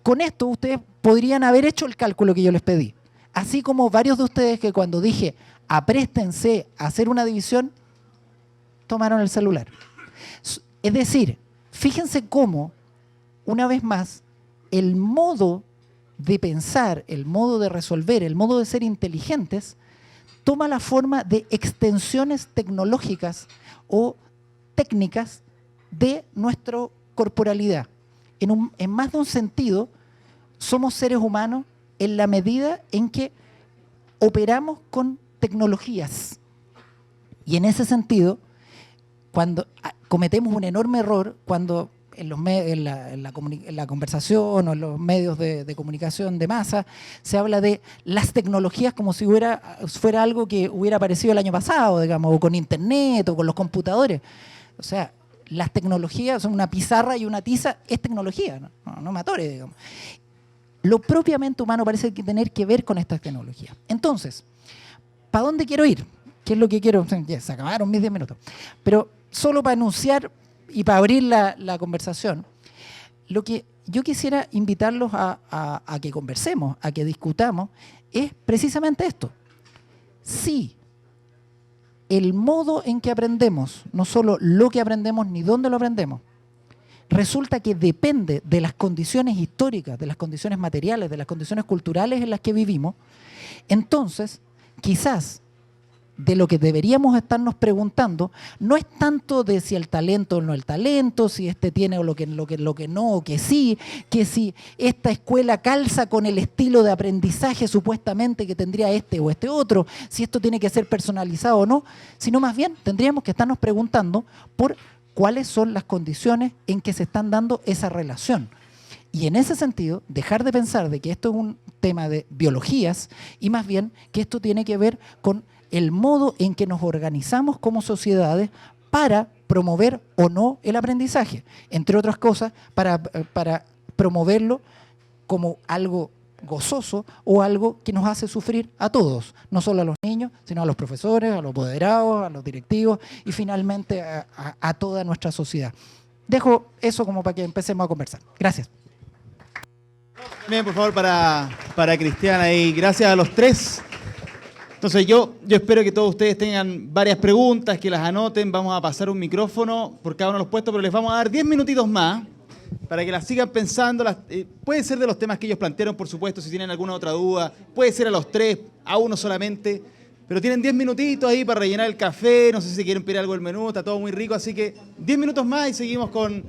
con esto ustedes podrían haber hecho el cálculo que yo les pedí. Así como varios de ustedes que cuando dije apréstense a hacer una división, tomaron el celular. Es decir, fíjense cómo, una vez más, el modo de pensar, el modo de resolver, el modo de ser inteligentes, toma la forma de extensiones tecnológicas o técnicas de nuestra corporalidad. En más de un sentido, somos seres humanos en la medida en que operamos con tecnologías. Y en ese sentido, cuando cometemos un enorme error, cuando en la conversación o en los medios de comunicación de masa se habla de las tecnologías como si fuera algo que hubiera aparecido el año pasado, digamos, o con internet o con los computadores. O sea, las tecnologías son una pizarra y una tiza, es tecnología, no me atore, digamos. Lo propiamente humano parece tener que ver con estas tecnologías. Entonces, ¿para dónde quiero ir? ¿Qué es lo que quiero? Ya, se acabaron mis 10 minutos. Pero solo para anunciar y para abrir la conversación, lo que yo quisiera invitarlos a que conversemos, a que discutamos, es precisamente esto. Sí, el modo en que aprendemos, no solo lo que aprendemos ni dónde lo aprendemos, resulta que depende de las condiciones históricas, de las condiciones materiales, de las condiciones culturales en las que vivimos. Entonces, quizás de lo que deberíamos estarnos preguntando no es tanto de si el talento o no el talento, si este tiene o lo que no, o que sí, que si esta escuela calza con el estilo de aprendizaje supuestamente que tendría este o este otro, si esto tiene que ser personalizado o no, sino más bien tendríamos que estarnos preguntando por cuáles son las condiciones en que se están dando esa relación. Y en ese sentido, dejar de pensar de que esto es un tema de biologías y más bien que esto tiene que ver con el modo en que nos organizamos como sociedades para promover o no el aprendizaje. Entre otras cosas, para promoverlo como algo gozoso o algo que nos hace sufrir a todos, no solo a los niños, sino a los profesores, a los apoderados, a los directivos y finalmente a toda nuestra sociedad. Dejo eso como para que empecemos a conversar. Gracias. Bien, por favor, para Cristian y gracias a los tres. Entonces yo espero que todos ustedes tengan varias preguntas, que las anoten. Vamos a pasar un micrófono por cada uno de los puestos, pero les vamos a dar 10 minutitos más para que las sigan pensando. Puede ser de los temas que ellos plantearon, por supuesto, si tienen alguna otra duda. Puede ser a los tres, a uno solamente. Pero tienen 10 minutitos ahí para rellenar el café. No sé si quieren pedir algo del menú, está todo muy rico. Así que 10 minutos más y seguimos con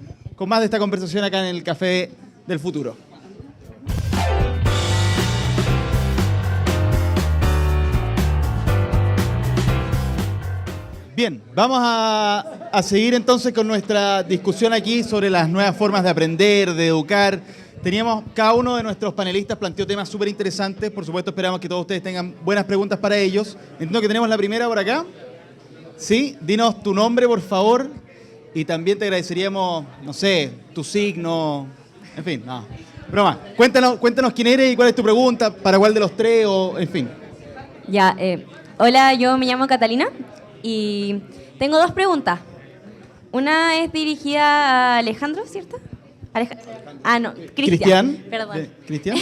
más de esta conversación acá en el Café del Futuro. Bien, vamos a seguir entonces con nuestra discusión aquí sobre las nuevas formas de aprender, de educar. Teníamos, cada uno de nuestros panelistas planteó temas súper interesantes. Por supuesto, esperamos que todos ustedes tengan buenas preguntas para ellos. Entiendo que tenemos la primera por acá. Sí, dinos tu nombre, por favor. Y también te agradeceríamos, no sé, tu signo. En fin, no. Broma. Cuéntanos quién eres y cuál es tu pregunta, para cuál de los tres, o en fin. Ya, hola, yo me llamo Catalina y tengo dos preguntas. Una es dirigida a Alejandro, ¿cierto? No, Cristian. Perdón. ¿Cristian?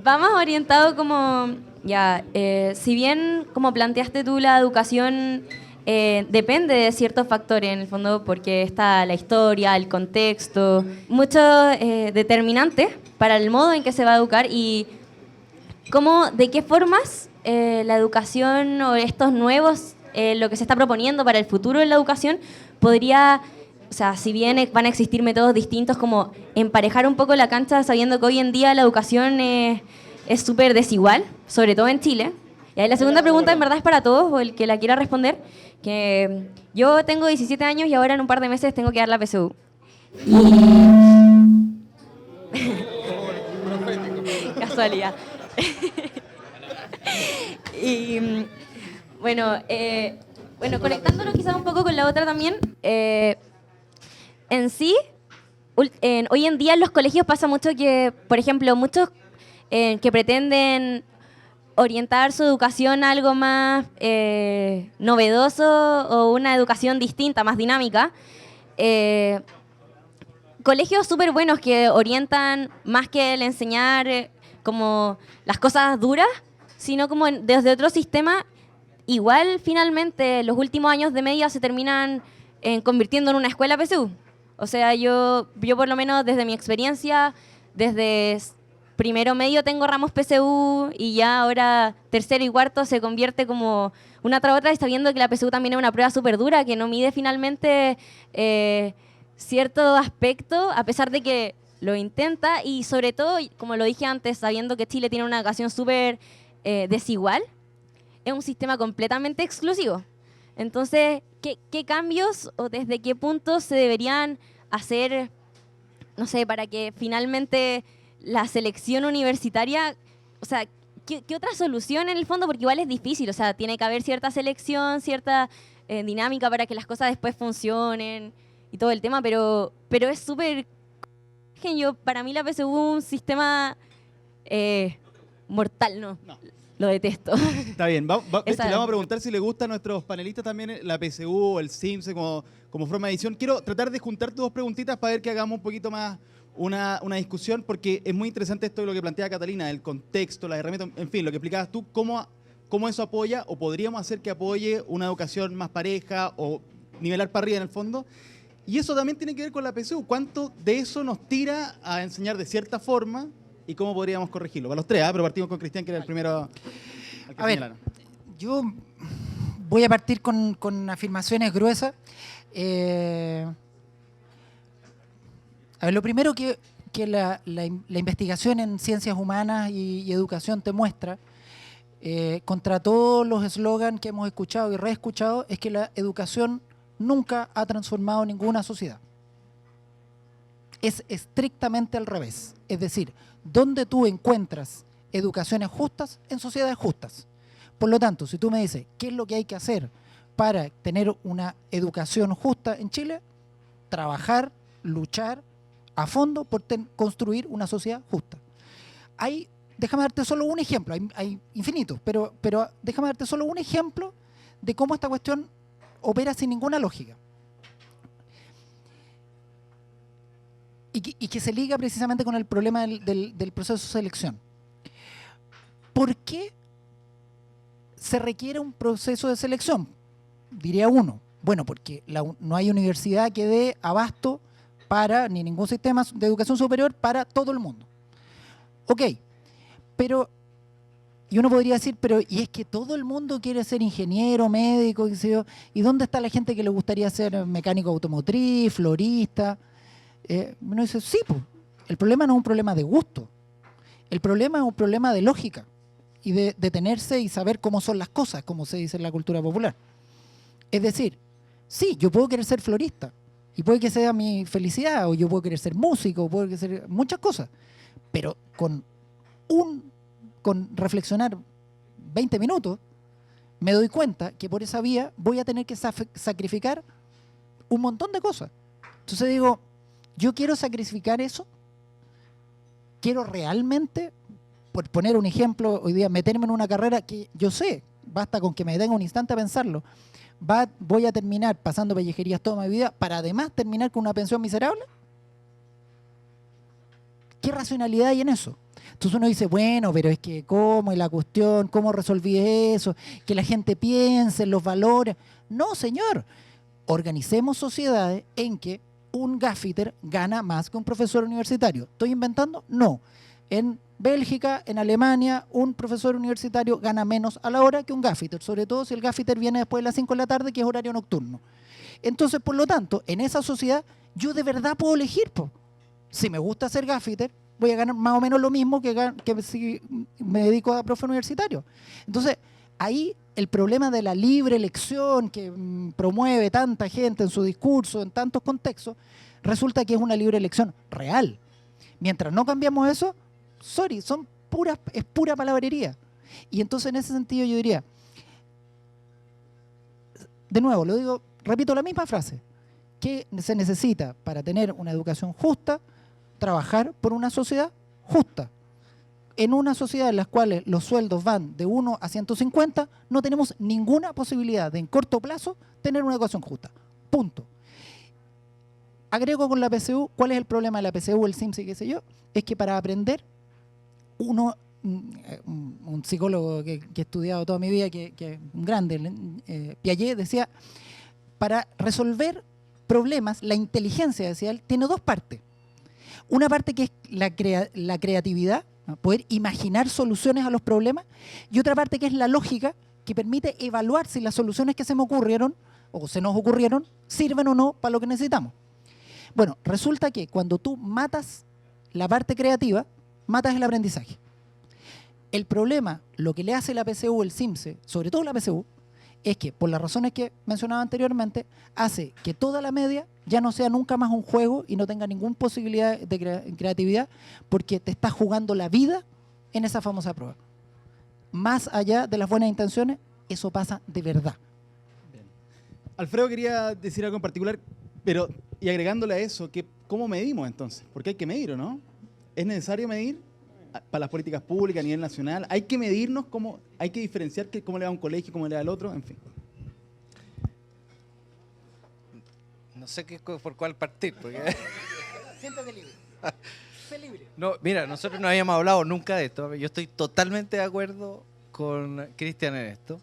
Va más orientado como, si bien como planteaste tú la educación depende de ciertos factores en el fondo, porque está la historia, el contexto, muchos determinantes para el modo en que se va a educar y de qué formas la educación o estos nuevos, lo que se está proponiendo para el futuro de la educación podría, o sea, si bien van a existir métodos distintos, como emparejar un poco la cancha, sabiendo que hoy en día la educación es súper desigual, sobre todo en Chile. Y ahí la segunda pregunta en verdad es para todos, o el que la quiera responder, que yo tengo 17 años y ahora en un par de meses tengo que dar la PSU. Casualidad. Y bueno, conectándolo quizás un poco con la otra también, en sí, hoy en día en los colegios pasa mucho que, por ejemplo, muchos que pretenden orientar su educación a algo más novedoso o una educación distinta, más dinámica, colegios súper buenos que orientan más que el enseñar como las cosas duras, sino como desde otro sistema. Igual, finalmente, los últimos años de media se terminan convirtiendo en una escuela PSU. O sea, yo por lo menos desde mi experiencia, desde primero medio tengo ramos PSU y ya ahora tercero y cuarto se convierte como una tras otra, y sabiendo que la PSU también es una prueba súper dura que no mide finalmente cierto aspecto, a pesar de que lo intenta, y sobre todo, como lo dije antes, sabiendo que Chile tiene una educación súper desigual, es un sistema completamente exclusivo. Entonces, ¿qué cambios o desde qué puntos se deberían hacer, no sé, para que finalmente la selección universitaria, o sea, ¿qué otra solución en el fondo? Porque igual es difícil, o sea, tiene que haber cierta selección, cierta dinámica para que las cosas después funcionen y todo el tema, pero es súper... Para mí la PSU es un sistema mortal, ¿no? Lo detesto. Está bien. Le vamos a preguntar si le gusta a nuestros panelistas también la PSU o el SIMS como forma de edición. Quiero tratar de juntar tus dos preguntitas para ver que hagamos un poquito más una discusión, porque es muy interesante esto de lo que plantea Catalina, el contexto, las herramientas, en fin, lo que explicabas tú, cómo eso apoya o podríamos hacer que apoye una educación más pareja o nivelar para arriba en el fondo. Y eso también tiene que ver con la PSU. ¿Cuánto de eso nos tira a enseñar de cierta forma y cómo podríamos corregirlo? Para los tres, pero partimos con Cristian, que era el primero. A ver, yo voy a partir con afirmaciones gruesas. A ver, lo primero que la investigación en ciencias humanas y educación te muestra, contra todos los eslogans que hemos escuchado y reescuchado, es que la educación nunca ha transformado ninguna sociedad. Es estrictamente al revés. Es decir, donde tú encuentras educaciones justas, en sociedades justas. Por lo tanto, si tú me dices, ¿qué es lo que hay que hacer para tener una educación justa en Chile? Trabajar luchar a fondo por construir una sociedad justa. Déjame darte solo un ejemplo, hay infinitos, pero déjame darte solo un ejemplo de cómo esta cuestión opera sin ninguna lógica. Y que se liga precisamente con el problema del proceso de selección. ¿Por qué se requiere un proceso de selección? Diría uno. Bueno, porque no hay universidad que dé abasto ni ningún sistema de educación superior para todo el mundo. Ok, y uno podría decir, y es que todo el mundo quiere ser ingeniero, médico, qué sé yo, ¿y dónde está la gente que le gustaría ser mecánico automotriz, florista? Uno dice, sí, pues, el problema no es un problema de gusto, el problema es un problema de lógica y de detenerse y saber cómo son las cosas, como se dice en la cultura popular. Es decir, sí, yo puedo querer ser florista y puede que sea mi felicidad, o yo puedo querer ser músico, puedo querer ser muchas cosas, pero con reflexionar 20 minutos me doy cuenta que por esa vía voy a tener que sacrificar un montón de cosas. Entonces digo, yo quiero sacrificar eso, quiero realmente, por poner un ejemplo, hoy día meterme en una carrera que yo sé, basta con que me den un instante a pensarlo, voy a terminar pasando pellejerías toda mi vida para además terminar con una pensión miserable. ¿Qué racionalidad hay en eso? Entonces uno dice, bueno, pero es que ¿cómo? Y la cuestión, ¿cómo resolví eso? Que la gente piense en los valores. No, señor. Organicemos sociedades en que un gaffiter gana más que un profesor universitario. ¿Estoy inventando? No. En Bélgica, en Alemania, un profesor universitario gana menos a la hora que un gaffiter, sobre todo si el gaffiter viene después de las 5 de la tarde, que es horario nocturno. Entonces, por lo tanto, en esa sociedad yo de verdad puedo elegir. Si me gusta ser gaffiter, voy a ganar más o menos lo mismo que si me dedico a profe universitario. Entonces, ahí el problema de la libre elección que promueve tanta gente en su discurso, en tantos contextos, resulta que es una libre elección real. Mientras no cambiamos eso, es pura palabrería. Y entonces en ese sentido yo diría, de nuevo, repito la misma frase, que se necesita para tener una educación justa, trabajar por una sociedad justa. En una sociedad en la cual los sueldos van de 1 a 150, no tenemos ninguna posibilidad de en corto plazo tener una educación justa. Punto. Agrego con la PSU, ¿cuál es el problema de la PSU, el CIMSE, qué sé yo? Es que para aprender, un psicólogo que he estudiado toda mi vida, que es un grande, Piaget, decía, para resolver problemas, la inteligencia, decía él, tiene dos partes. Una parte que es la creatividad, ¿no? Poder imaginar soluciones a los problemas, y otra parte que es la lógica, que permite evaluar si las soluciones que se me ocurrieron o se nos ocurrieron sirven o no para lo que necesitamos. Bueno, resulta que cuando tú matas la parte creativa, matas el aprendizaje. El problema, lo que le hace la PSU, el CIMSE, sobre todo la PSU, es que, por las razones que mencionaba anteriormente, hace que toda la media ya no sea nunca más un juego y no tenga ninguna posibilidad de creatividad, porque te estás jugando la vida en esa famosa prueba. Más allá de las buenas intenciones, eso pasa de verdad. Bien. Alfredo quería decir algo en particular, pero y agregándole a eso, ¿cómo medimos entonces? Porque hay que medir, ¿o no? ¿Es necesario medir para las políticas públicas a nivel nacional? ¿Hay que medirnos hay que diferenciar cómo le va a un colegio, cómo le va al otro? En fin. No sé por cuál partir. Porque... Siéntate libre. Sé libre. No, mira, nosotros no habíamos hablado nunca de esto. Yo estoy totalmente de acuerdo con Cristian en esto.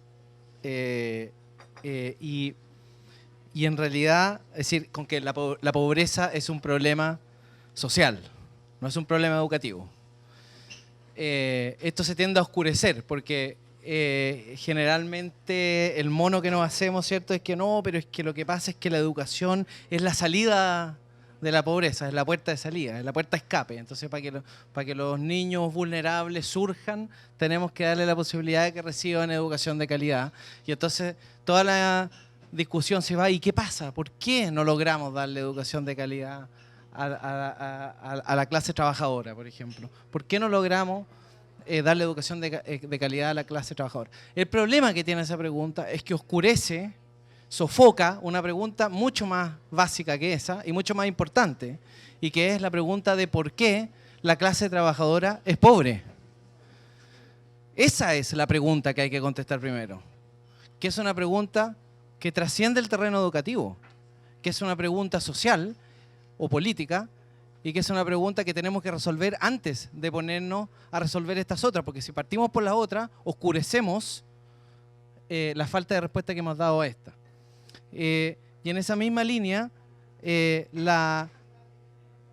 Y en realidad, es decir, con que la pobreza es un problema social, no es un problema educativo. Esto se tiende a oscurecer porque generalmente el mono que nos hacemos, ¿cierto? Es que no, pero es que lo que pasa es que la educación es la salida de la pobreza, es la puerta de salida, es la puerta de escape. Entonces, para que los niños vulnerables surjan, tenemos que darle la posibilidad de que reciban educación de calidad. Y entonces toda la discusión se va, ¿y qué pasa? ¿Por qué no logramos darle educación de calidad a la clase trabajadora, por ejemplo? ¿Por qué no logramos darle educación de calidad a la clase trabajadora? El problema que tiene esa pregunta es que oscurece sofoca una pregunta mucho más básica que esa y mucho más importante, y que es la pregunta de por qué la clase trabajadora es pobre. Esa es la pregunta que hay que contestar primero, que es una pregunta que trasciende el terreno educativo, que es una pregunta social o política, y que es una pregunta que tenemos que resolver antes de ponernos a resolver estas otras, porque si partimos por las otras, oscurecemos la falta de respuesta que hemos dado a esta. Y en esa misma línea,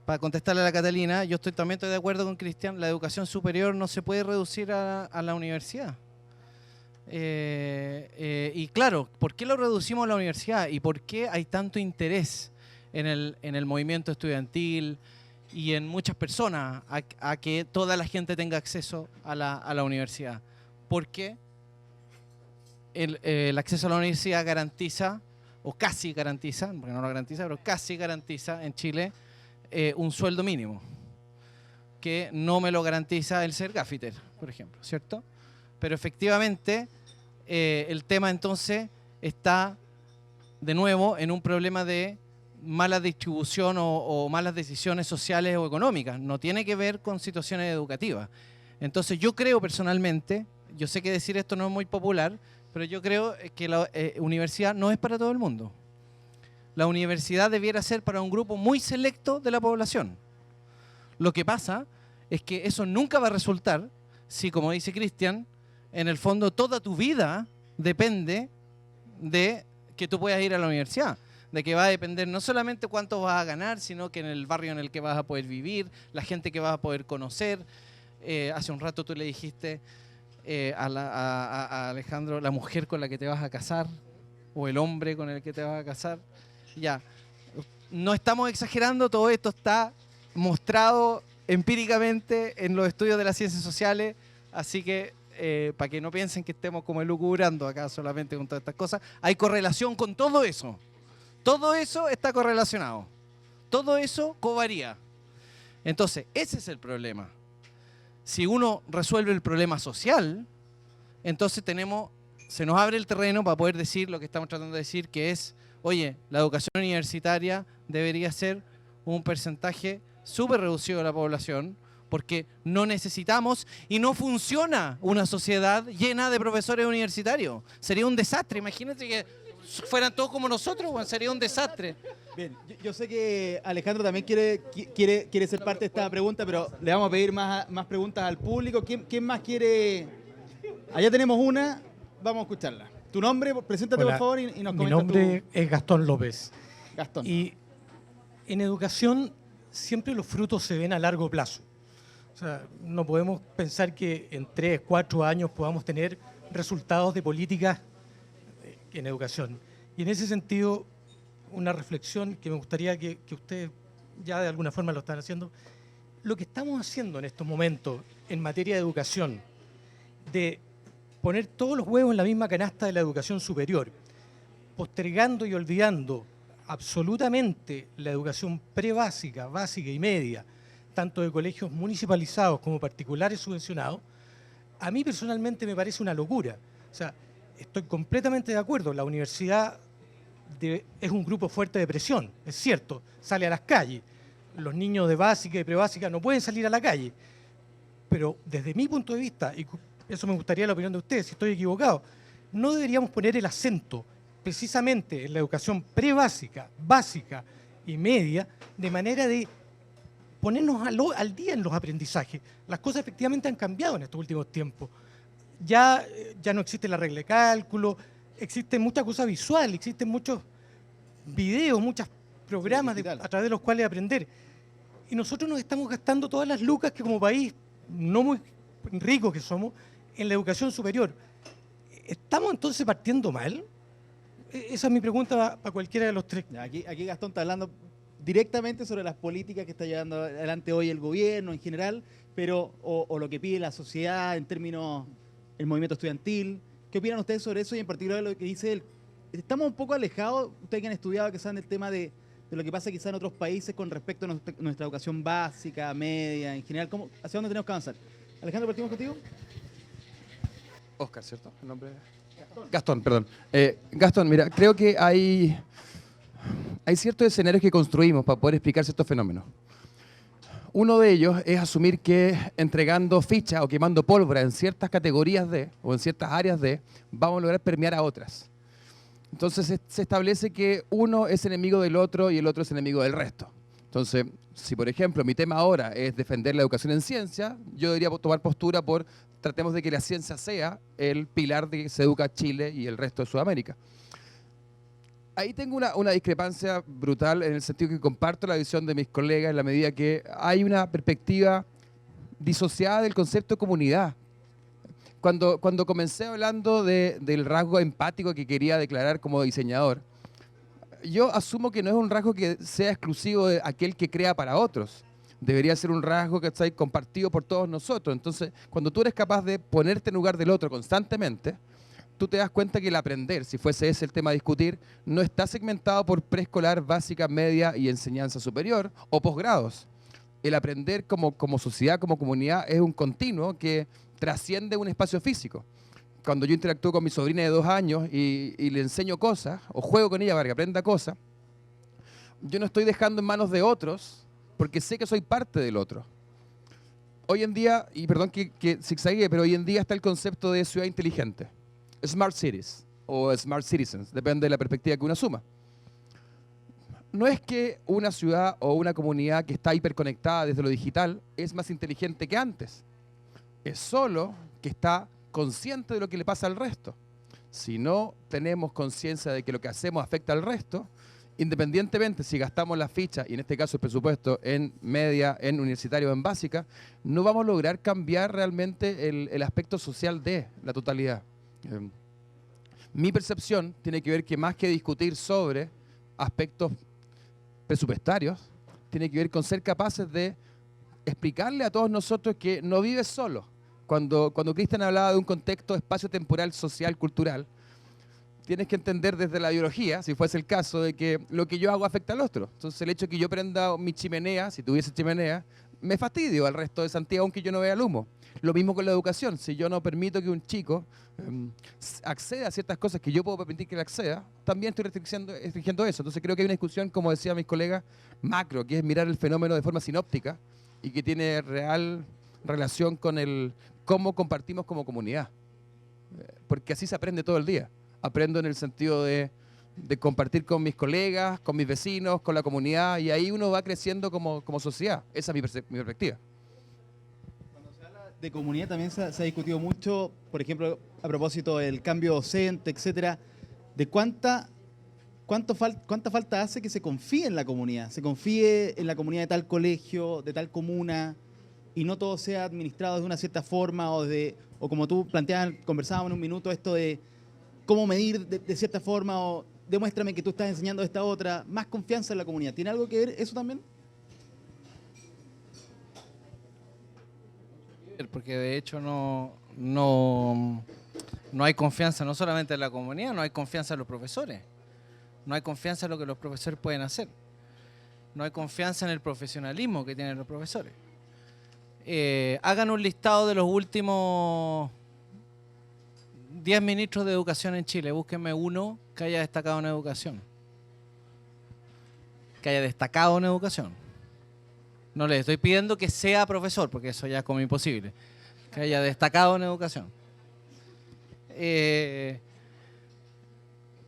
para contestarle a la Catalina, yo también estoy de acuerdo con Cristian, la educación superior no se puede reducir a la universidad. Y claro, ¿por qué lo reducimos a la universidad? ¿Y por qué hay tanto interés en el movimiento estudiantil y en muchas personas a que toda la gente tenga acceso a la universidad? Porque el acceso a la universidad garantiza, o casi garantiza, porque no lo garantiza, pero casi garantiza en Chile un sueldo mínimo, que no me lo garantiza el ser gaffiter, por ejemplo, ¿cierto? Pero efectivamente el tema entonces está de nuevo en un problema de mala distribución o malas decisiones sociales o económicas. No tiene que ver con situaciones educativas. Entonces yo creo personalmente, yo sé que decir esto no es muy popular, pero yo creo que la universidad no es para todo el mundo. La universidad debiera ser para un grupo muy selecto de la población. Lo que pasa es que eso nunca va a resultar si, como dice Cristian, en el fondo toda tu vida depende de que tú puedas ir a la universidad. De que va a depender no solamente cuánto vas a ganar, sino que en el barrio en el que vas a poder vivir, la gente que vas a poder conocer. Hace un rato tú le dijiste a Alejandro, la mujer con la que te vas a casar o el hombre con el que te vas a casar. Ya, no estamos exagerando, todo esto está mostrado empíricamente en los estudios de las ciencias sociales, así que para que no piensen que estemos como elucubrando acá solamente con todas estas cosas, hay correlación con todo eso. Todo eso está correlacionado. Todo eso covaría. Entonces, ese es el problema. Si uno resuelve el problema social, entonces se nos abre el terreno para poder decir lo que estamos tratando de decir, que es, oye, la educación universitaria debería ser un porcentaje súper reducido de la población, porque no necesitamos y no funciona una sociedad llena de profesores universitarios. Sería un desastre. Imagínate que fueran todos como nosotros, bueno, sería un desastre. Bien, yo sé que Alejandro también quiere ser parte de esta pregunta, pero le vamos a pedir más preguntas al público. ¿Quién más quiere? Allá tenemos una, vamos a escucharla. Tu nombre, preséntate. Hola, por favor y nos comentas. Mi nombre es Gastón López. Gastón. Y en educación siempre los frutos se ven a largo plazo. O sea, no podemos pensar que en 3, 4 años podamos tener resultados de políticas en educación. Y en ese sentido, una reflexión que me gustaría que ustedes ya de alguna forma lo están haciendo. Lo que estamos haciendo en estos momentos en materia de educación, de poner todos los huevos en la misma canasta de la educación superior, postergando y olvidando absolutamente la educación prebásica, básica y media, tanto de colegios municipalizados como particulares subvencionados, a mí personalmente me parece una locura. O sea, estoy completamente de acuerdo, la universidad es un grupo fuerte de presión, es cierto, sale a las calles. Los niños de básica y prebásica no pueden salir a la calle. Pero desde mi punto de vista, y eso me gustaría la opinión de ustedes, si estoy equivocado, no deberíamos poner el acento precisamente en la educación prebásica, básica y media, de manera de ponernos al día en los aprendizajes. Las cosas efectivamente han cambiado en estos últimos tiempos. Ya no existe la regla de cálculo, existe mucha cosa visual, existen muchos videos, muchos programas a través de los cuales aprender. Y nosotros nos estamos gastando todas las lucas que como país no muy ricos que somos en la educación superior. ¿Estamos entonces partiendo mal? Esa es mi pregunta para cualquiera de los tres. Aquí Gastón está hablando directamente sobre las políticas que está llevando adelante hoy el gobierno en general, pero o lo que pide la sociedad en términos del movimiento estudiantil. ¿Qué opinan ustedes sobre eso y en particular lo que dice él? Estamos un poco alejados, ustedes que han estudiado, que saben del tema de lo que pasa quizá en otros países con respecto a nuestra educación básica, media, en general, ¿hacia dónde tenemos que avanzar? Alejandro, partimos contigo. Oscar, ¿cierto? El nombre. Gastón, perdón. Gastón, mira, creo que hay ciertos escenarios que construimos para poder explicar ciertos fenómenos. Uno de ellos es asumir que entregando fichas o quemando pólvora en ciertas categorías o en ciertas áreas vamos a lograr permear a otras. Entonces se establece que uno es enemigo del otro y el otro es enemigo del resto. Entonces, si por ejemplo mi tema ahora es defender la educación en ciencia, yo debería tomar postura por tratemos de que la ciencia sea el pilar de que se educa Chile y el resto de Sudamérica. Ahí tengo una discrepancia brutal en el sentido que comparto la visión de mis colegas en la medida que hay una perspectiva disociada del concepto de comunidad. Cuando comencé hablando del rasgo empático que quería declarar como diseñador, yo asumo que no es un rasgo que sea exclusivo de aquel que crea para otros. Debería ser un rasgo que está compartido por todos nosotros. Entonces, cuando tú eres capaz de ponerte en lugar del otro constantemente, tú te das cuenta que el aprender, si fuese ese el tema a discutir, no está segmentado por preescolar, básica, media y enseñanza superior o posgrados. El aprender como sociedad, como comunidad, es un continuo que trasciende un espacio físico. Cuando yo interactúo con mi sobrina de 2 años y le enseño cosas, o juego con ella para que aprenda cosas, yo no estoy dejando en manos de otros, porque sé que soy parte del otro. Hoy en día, y perdón que zigzaguee, pero hoy en día está el concepto de ciudad inteligente. Smart Cities o Smart Citizens, depende de la perspectiva que uno asuma. No es que una ciudad o una comunidad que está hiperconectada desde lo digital es más inteligente que antes. Es solo que está consciente de lo que le pasa al resto. Si no tenemos conciencia de que lo que hacemos afecta al resto, independientemente si gastamos la ficha, y en este caso el presupuesto, en media, en universitaria o en básica, no vamos a lograr cambiar realmente el aspecto social de la totalidad. Mi percepción tiene que ver que más que discutir sobre aspectos presupuestarios, tiene que ver con ser capaces de explicarle a todos nosotros que no vives solo. Cuando Cristian hablaba de un contexto espacio-temporal, social, cultural, tienes que entender desde la biología, si fuese el caso, de que lo que yo hago afecta al otro. Entonces el hecho de que yo prenda mi chimenea, si tuviese chimenea, me fastidio al resto de Santiago aunque yo no vea el humo. Lo mismo con la educación. Si yo no permito que un chico acceda a ciertas cosas que yo puedo permitir que él acceda, también estoy restringiendo eso. Entonces creo que hay una discusión, como decían mis colegas, macro, que es mirar el fenómeno de forma sinóptica y que tiene real relación con el cómo compartimos como comunidad. Porque así se aprende todo el día. Aprendo en el sentido de compartir con mis colegas, con mis vecinos, con la comunidad, y ahí uno va creciendo como sociedad. Esa es mi perspectiva. De comunidad también se ha discutido mucho, por ejemplo, a propósito del cambio docente, etcétera, de cuánta falta hace que se confíe en la comunidad, se confíe en la comunidad de tal colegio, de tal comuna, y no todo sea administrado de una cierta forma, o como tú planteabas, conversábamos en un minuto, esto de cómo medir de cierta forma, o demuéstrame que tú estás enseñando de esta otra, más confianza en la comunidad. ¿Tiene algo que ver eso también? Porque de hecho no hay confianza no solamente en la comunidad, no hay confianza en los profesores, no hay confianza en lo que los profesores pueden hacer, no hay confianza en el profesionalismo que tienen los profesores. Hagan un listado de los últimos 10 ministros de educación en Chile, búsquenme uno que haya destacado en educación. No les estoy pidiendo que sea profesor, porque eso ya es como imposible. Que haya destacado en educación.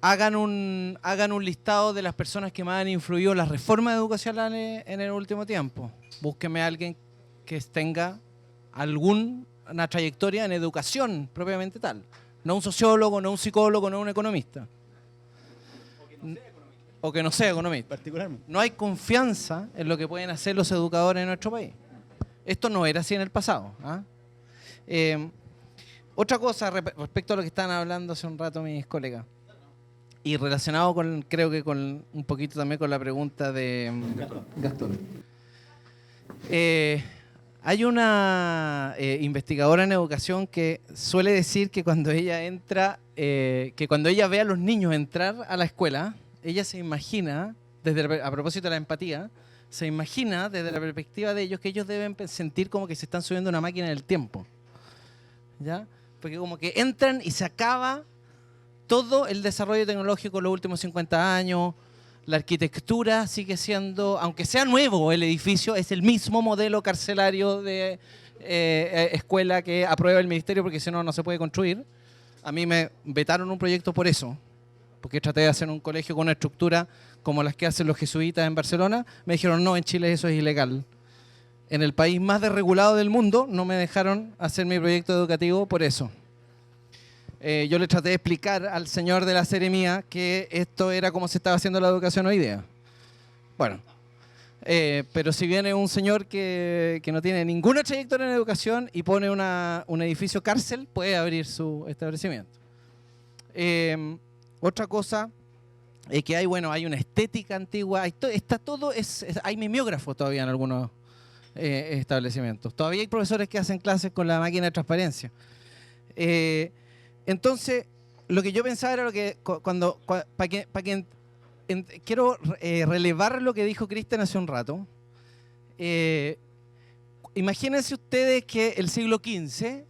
Hagan un listado de las personas que más han influido en las reformas educacionales en el último tiempo. Búsquenme a alguien que tenga alguna trayectoria en educación propiamente tal. No un sociólogo, no un psicólogo, no un economista. O que no sea economista. Particularmente. No hay confianza en lo que pueden hacer los educadores en nuestro país. Esto no era así en el pasado. Otra cosa respecto a lo que estaban hablando hace un rato mis colegas, y relacionado creo que con un poquito también con la pregunta de Gastón. Hay una investigadora en educación que suele decir que cuando ella ve a los niños entrar a la escuela, ella se imagina, a propósito de la empatía, se imagina desde la perspectiva de ellos que ellos deben sentir como que se están subiendo a una máquina del tiempo. ¿Ya? Porque como que entran y se acaba todo el desarrollo tecnológico en los últimos 50 años, la arquitectura sigue siendo, aunque sea nuevo el edificio, es el mismo modelo carcelario de escuela que aprueba el ministerio, porque si no, no se puede construir. A mí me vetaron un proyecto por eso, porque traté de hacer un colegio con una estructura como las que hacen los jesuitas en Barcelona. Me dijeron, no, en Chile eso es ilegal. En el país más desregulado del mundo no me dejaron hacer mi proyecto educativo por eso. Yo le traté de explicar al señor de la Seremía que esto era como se estaba haciendo la educación hoy día. Bueno, pero si viene un señor que no tiene ninguna trayectoria en educación y pone un edificio cárcel, puede abrir su establecimiento. Otra cosa es que hay una estética antigua, está todo, hay mimeógrafos todavía en algunos establecimientos. Todavía hay profesores que hacen clases con la máquina de transparencia. Entonces, lo que yo pensaba era lo que quiero relevar lo que dijo Cristian hace un rato. Imagínense ustedes que el siglo XV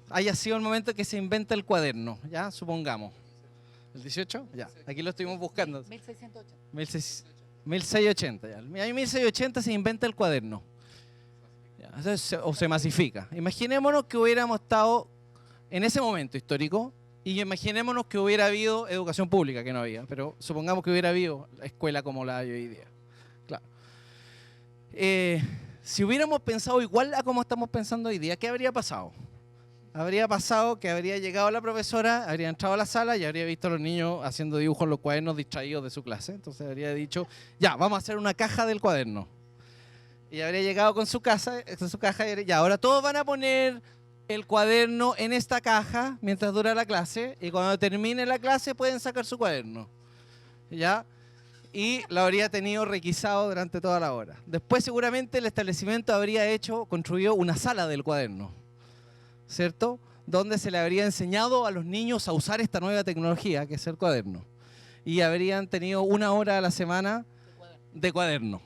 haya sido el momento que se inventa el cuaderno, ¿ya? Supongamos. ¿El 18? Ya, aquí lo estuvimos buscando. 1680. 1680, ya. En 1680 se inventa el cuaderno. Ya, o se masifica. Imaginémonos que hubiéramos estado en ese momento histórico y imaginémonos que hubiera habido educación pública, que no había, pero supongamos que hubiera habido escuela como la hay hoy día. Claro. Si hubiéramos pensado igual a como estamos pensando hoy día, ¿qué habría pasado? Habría pasado que habría llegado la profesora, habría entrado a la sala y habría visto a los niños haciendo dibujos en los cuadernos distraídos de su clase. Entonces habría dicho, ya, vamos a hacer una caja del cuaderno. Y habría llegado con su caja y ya, ahora todos van a poner el cuaderno en esta caja mientras dura la clase y cuando termine la clase pueden sacar su cuaderno. ¿Ya? Y lo habría tenido requisado durante toda la hora. Después seguramente el establecimiento habría construido una sala del cuaderno, ¿cierto? Donde se le habría enseñado a los niños a usar esta nueva tecnología que es el cuaderno. Y habrían tenido 1 hora a la semana de cuaderno.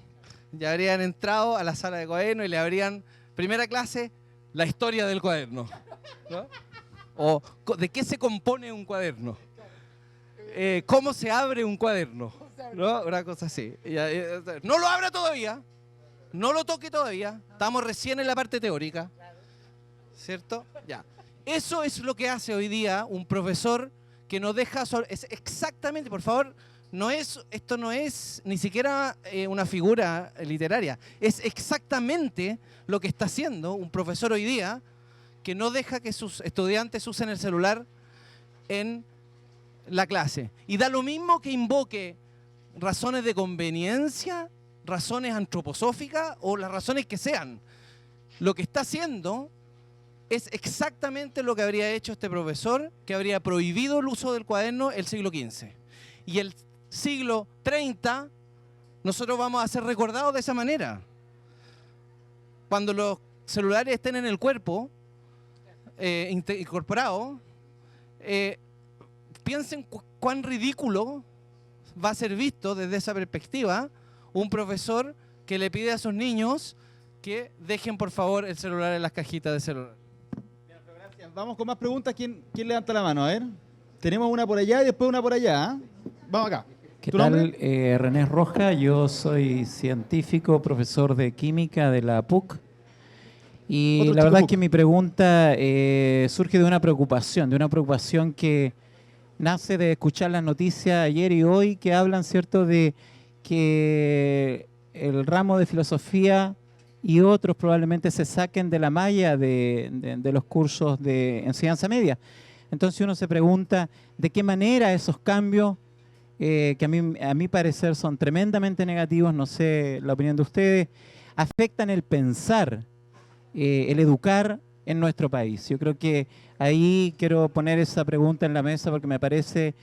Ya habrían entrado a la sala de cuaderno y le habrían, primera clase, la historia del cuaderno, ¿no? O de qué se compone un cuaderno, cómo se abre un cuaderno, ¿no? Una cosa así. No lo abra todavía, no lo toque todavía, estamos recién en la parte teórica, ¿cierto? Ya. Eso es lo que hace hoy día un profesor que nos deja... Es exactamente, por favor, esto no es ni siquiera una figura literaria. Es exactamente lo que está haciendo un profesor hoy día que no deja que sus estudiantes usen el celular en la clase. Y da lo mismo que invoque razones de conveniencia, razones antroposóficas o las razones que sean. Lo que está haciendo es exactamente lo que habría hecho este profesor, que habría prohibido el uso del cuaderno el siglo XV. Y el siglo 30, nosotros vamos a ser recordados de esa manera. Cuando los celulares estén en el cuerpo, incorporados, piensen cuán ridículo va a ser visto desde esa perspectiva un profesor que le pide a sus niños que dejen por favor el celular en las cajitas de celular. Gracias. Vamos con más preguntas. ¿Quién levanta la mano? A ver. Tenemos una por allá y después una por allá. Vamos acá. ¿Qué ¿Tu tal? nombre? René Roja, yo soy científico, profesor de química de la PUC. Y Otro la chico verdad es PUC. que mi pregunta surge de una preocupación que nace de escuchar las noticias ayer y hoy que hablan, ¿cierto?, de que el ramo de filosofía y otros probablemente se saquen de la malla de los cursos de enseñanza media. Entonces uno se pregunta de qué manera esos cambios, que a mi parecer son tremendamente negativos, no sé la opinión de ustedes, afectan el pensar, el educar en nuestro país. Yo creo que ahí quiero poner esa pregunta en la mesa porque me parece,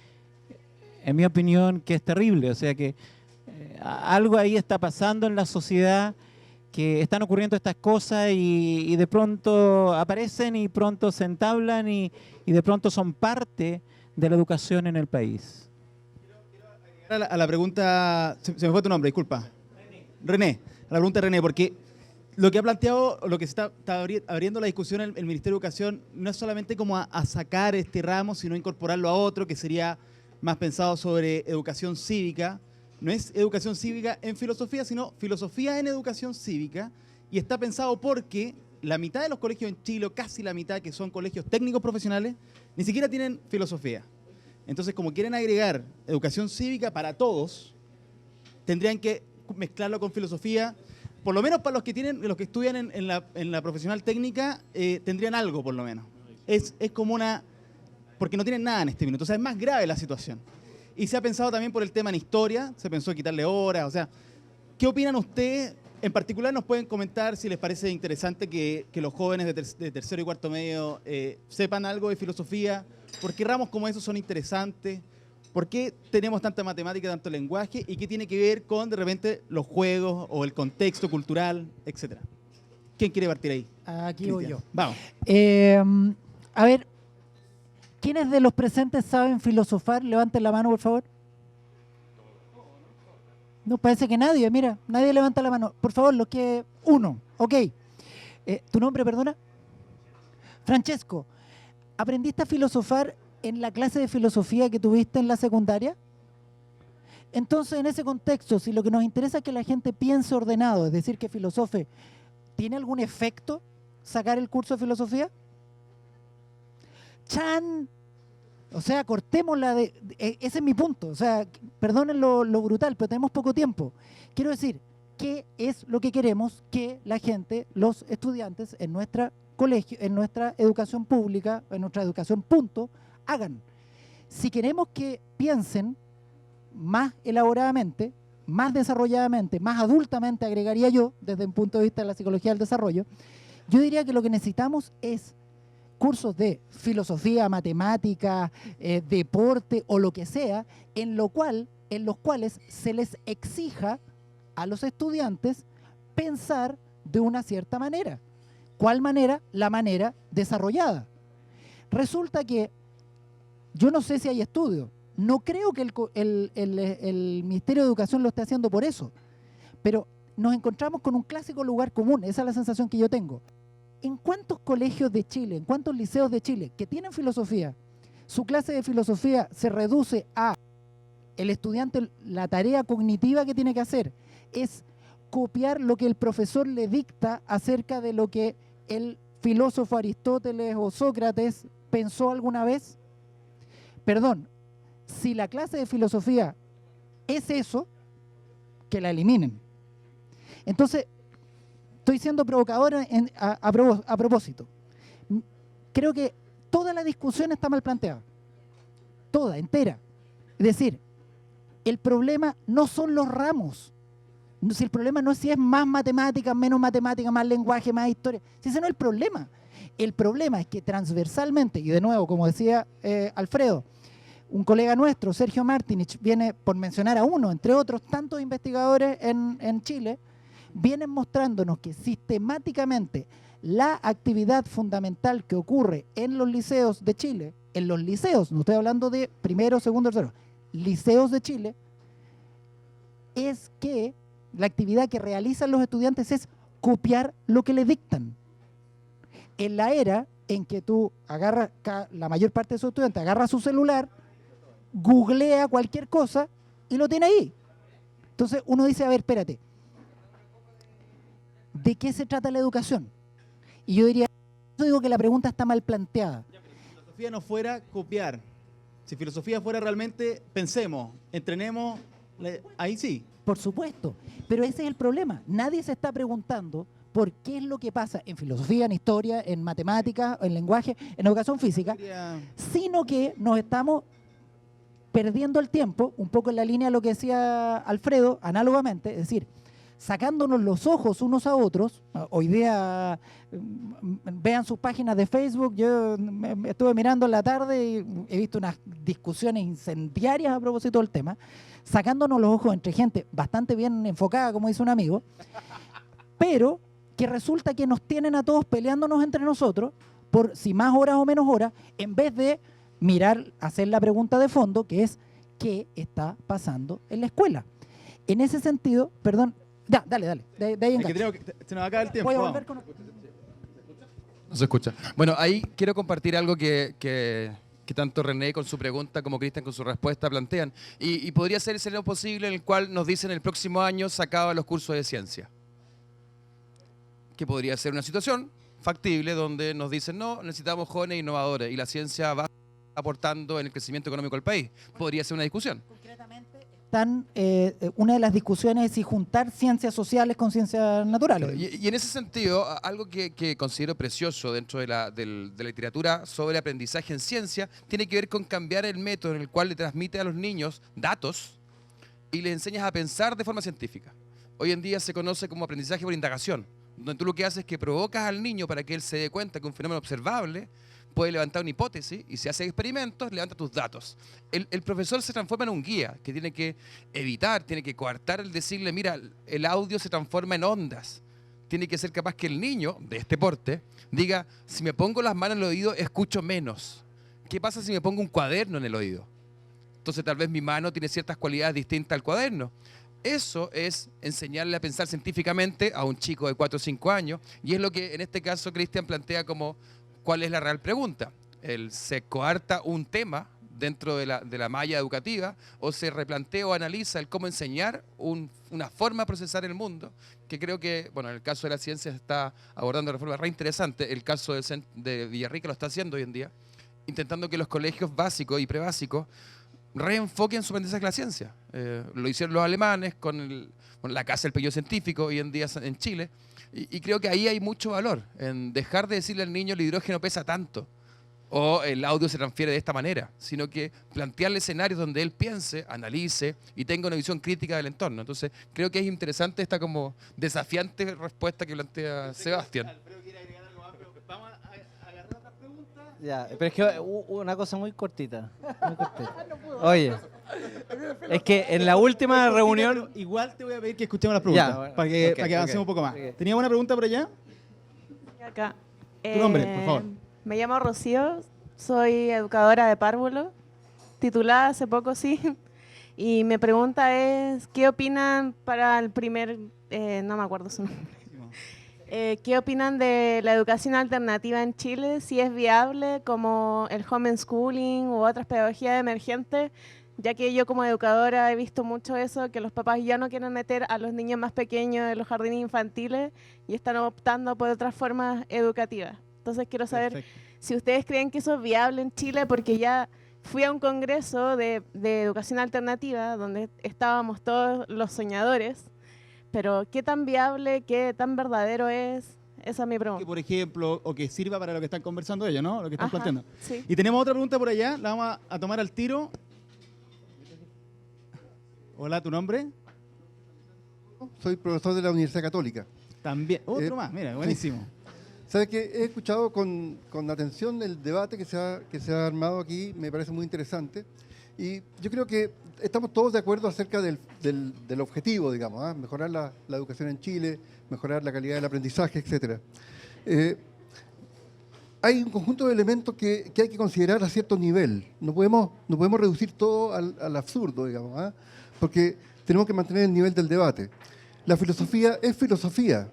en mi opinión, que es terrible. O sea que algo ahí está pasando en la sociedad, que están ocurriendo estas cosas y de pronto aparecen y pronto se entablan y de pronto son parte de la educación en el país. A la pregunta, se me fue tu nombre, disculpa. René. A la pregunta de René, porque lo que ha planteado, lo que se está abriendo la discusión en el Ministerio de Educación, no es solamente como a sacar este ramo, sino incorporarlo a otro, que sería más pensado sobre educación cívica. No es educación cívica en filosofía, sino filosofía en educación cívica. Y está pensado porque la mitad de los colegios en Chile, o casi la mitad, que son colegios técnicos profesionales, ni siquiera tienen filosofía. Entonces, como quieren agregar educación cívica para todos, tendrían que mezclarlo con filosofía. Por lo menos para los que estudian en la profesional técnica, tendrían algo por lo menos. Es como porque no tienen nada en este minuto. O sea, es más grave la situación. Y se ha pensado también por el tema en historia, se pensó quitarle horas. O sea, ¿qué opinan ustedes? En particular nos pueden comentar si les parece interesante que los jóvenes de tercero y cuarto medio sepan algo de filosofía. ¿Por qué ramos como esos son interesantes? ¿Por qué tenemos tanta matemática, tanto lenguaje? ¿Y qué tiene que ver con, de repente, los juegos o el contexto cultural, etcétera? ¿Quién quiere partir ahí? Aquí voy yo. Vamos. A ver, ¿quiénes de los presentes saben filosofar? Levanten la mano, por favor. No, parece que nadie, mira, nadie levanta la mano. Por favor, uno, ok. ¿Tu nombre, perdona? Francesco, ¿aprendiste a filosofar en la clase de filosofía que tuviste en la secundaria? Entonces, en ese contexto, si lo que nos interesa es que la gente piense ordenado, es decir, que filosofe, ¿tiene algún efecto sacar el curso de filosofía? ¡Chan! O sea, cortémosla ese es mi punto. O sea, perdonen lo brutal, pero tenemos poco tiempo. Quiero decir, ¿qué es lo que queremos que la gente, los estudiantes en nuestra colegio, en nuestra educación pública, en nuestra educación punto, hagan? Si queremos que piensen más elaboradamente, más desarrolladamente, más adultamente, agregaría yo, desde un punto de vista de la psicología del desarrollo, yo diría que lo que necesitamos es cursos de filosofía, matemática, deporte o lo que sea, en los cuales se les exija a los estudiantes pensar de una cierta manera. ¿Cuál manera? La manera desarrollada. Resulta que yo no sé si hay estudios. No creo que el Ministerio de Educación lo esté haciendo por eso. Pero nos encontramos con un clásico lugar común. Esa es la sensación que yo tengo. ¿En cuántos colegios de Chile, en cuántos liceos de Chile que tienen filosofía, su clase de filosofía se reduce a el estudiante, la tarea cognitiva que tiene que hacer es copiar lo que el profesor le dicta acerca de lo que el filósofo Aristóteles o Sócrates pensó alguna vez? Perdón, si la clase de filosofía es eso, que la eliminen. Entonces, estoy siendo provocadora a propósito. Creo que toda la discusión está mal planteada. Toda, entera. Es decir, el problema no son los ramos. Si el problema no es si es más matemática, menos matemática, más lenguaje, más historia. Si ese no es el problema. El problema es que transversalmente, y de nuevo, como decía Alfredo, un colega nuestro, Sergio Martinich, viene, por mencionar a uno, entre otros tantos investigadores en Chile, vienen mostrándonos que sistemáticamente la actividad fundamental que ocurre en los liceos de Chile, en los liceos, no estoy hablando de primero, segundo, tercero, liceos de Chile, es que la actividad que realizan los estudiantes es copiar lo que le dictan. En la era en que tú agarras, la mayor parte de sus estudiantes agarra su celular, googlea cualquier cosa y lo tiene ahí. Entonces uno dice, a ver, espérate, ¿de qué se trata la educación? Y yo digo que la pregunta está mal planteada. Ya, pero si filosofía no fuera copiar, si filosofía fuera realmente, pensemos, entrenemos, ahí sí. Por supuesto, pero ese es el problema. Nadie se está preguntando por qué es lo que pasa en filosofía, en historia, en matemáticas, en lenguaje, en educación física, sino que nos estamos perdiendo el tiempo, un poco en la línea de lo que decía Alfredo, análogamente, es decir, sacándonos los ojos unos a otros. Hoy día vean sus páginas de Facebook, yo me estuve mirando en la tarde y he visto unas discusiones incendiarias a propósito del tema, sacándonos los ojos entre gente bastante bien enfocada, como dice un amigo, pero que resulta que nos tienen a todos peleándonos entre nosotros por si más horas o menos horas, en vez de mirar, hacer la pregunta de fondo, que es ¿qué está pasando en la escuela? En ese sentido, perdón, Ya, dale. De ahí Es que engancho. se nos acaba el tiempo. Voy a vamos. volver con... No se escucha. Bueno, ahí quiero compartir algo que tanto René con su pregunta como Cristian con su respuesta plantean. Y podría ser el escenario posible en el cual nos dicen el próximo año se acaban los cursos de ciencia. Que podría ser una situación factible donde nos dicen no, necesitamos jóvenes innovadores y la ciencia va aportando en el crecimiento económico del país. Podría ser una discusión. Una de las discusiones es si juntar ciencias sociales con ciencias naturales. Y en ese sentido, algo que considero precioso dentro de la literatura sobre aprendizaje en ciencia tiene que ver con cambiar el método en el cual le transmite a los niños datos y le enseñas a pensar de forma científica. Hoy en día se conoce como aprendizaje por indagación, donde tú lo que haces es que provocas al niño para que él se dé cuenta que un fenómeno observable puede levantar una hipótesis y si hace experimentos, levanta tus datos. El profesor se transforma en un guía que tiene que evitar, tiene que coartar el decirle, mira, el audio se transforma en ondas. Tiene que ser capaz que el niño de este porte diga, si me pongo las manos en el oído, escucho menos. ¿Qué pasa si me pongo un cuaderno en el oído? Entonces tal vez mi mano tiene ciertas cualidades distintas al cuaderno. Eso es enseñarle a pensar científicamente a un chico de 4 o 5 años y es lo que en este caso Cristian plantea como ¿cuál es la real pregunta? ¿Se coarta un tema dentro de la malla educativa o se replantea o analiza el cómo enseñar una forma de procesar el mundo? Que creo que, bueno, en el caso de la ciencia se está abordando de forma re interesante. El caso de Villarrica lo está haciendo hoy en día, intentando que los colegios básicos y prebásicos reenfoquen su aprendizaje de la ciencia. Lo hicieron los alemanes con la Casa del Pello Científico hoy en día en Chile. Y creo que ahí hay mucho valor, en dejar de decirle al niño el hidrógeno pesa tanto, o el audio se transfiere de esta manera, sino que plantearle escenarios donde él piense, analice y tenga una visión crítica del entorno. Entonces, creo que es interesante esta como desafiante respuesta que plantea Sebastián. Ya, pero es que una cosa muy cortita. Oye, es que en la última reunión... Igual te voy a pedir que escuchemos las preguntas Ya, bueno, para que ok, avancemos ok, un poco más. ok. ¿Tenía una pregunta por allá? Acá. Tu nombre, por favor. Me llamo Rocío, soy educadora de párvulo, titulada hace poco, sí. Y mi pregunta es, ¿qué opinan para el primer, no me acuerdo su nombre, qué opinan de la educación alternativa en Chile? Si es viable como el homeschooling u otras pedagogías emergentes, ya que yo como educadora he visto mucho eso, que los papás ya no quieren meter a los niños más pequeños en los jardines infantiles y están optando por otras formas educativas. Entonces quiero saber Perfecto. si ustedes creen que eso es viable en Chile, porque ya fui a un congreso de educación alternativa donde estábamos todos los soñadores, pero qué tan viable, qué tan verdadero es, esa es mi Que, pregunta. por ejemplo, o que sirva para lo que están conversando ellos, ¿no? Lo que están Ajá, planteando. sí. Y tenemos otra pregunta por allá, la vamos a tomar al tiro. Hola, ¿tu nombre? Soy profesor de la Universidad Católica. También. Otro más, mira, buenísimo. Sabes que he escuchado con atención el debate que se ha armado aquí, me parece muy interesante. Y yo creo que estamos todos de acuerdo acerca del objetivo, digamos, ¿ah? Mejorar la educación en Chile, mejorar la calidad del aprendizaje, etc. Hay un conjunto de elementos que hay que considerar a cierto nivel. No podemos reducir todo al absurdo, digamos, ¿ah? Porque tenemos que mantener el nivel del debate. La filosofía es filosofía.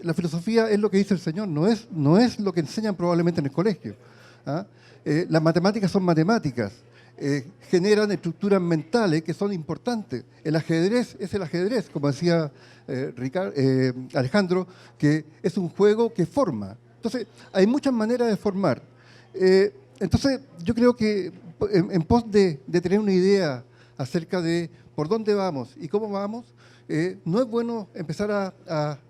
La filosofía es lo que dice el Señor, no es lo que enseñan probablemente en el colegio, ¿ah? Las matemáticas son matemáticas, generan estructuras mentales que son importantes. El ajedrez es el ajedrez, como decía Alejandro, que es un juego que forma. Entonces, hay muchas maneras de formar. Entonces, yo creo que en pos de tener una idea acerca de por dónde vamos y cómo vamos, no es bueno empezar a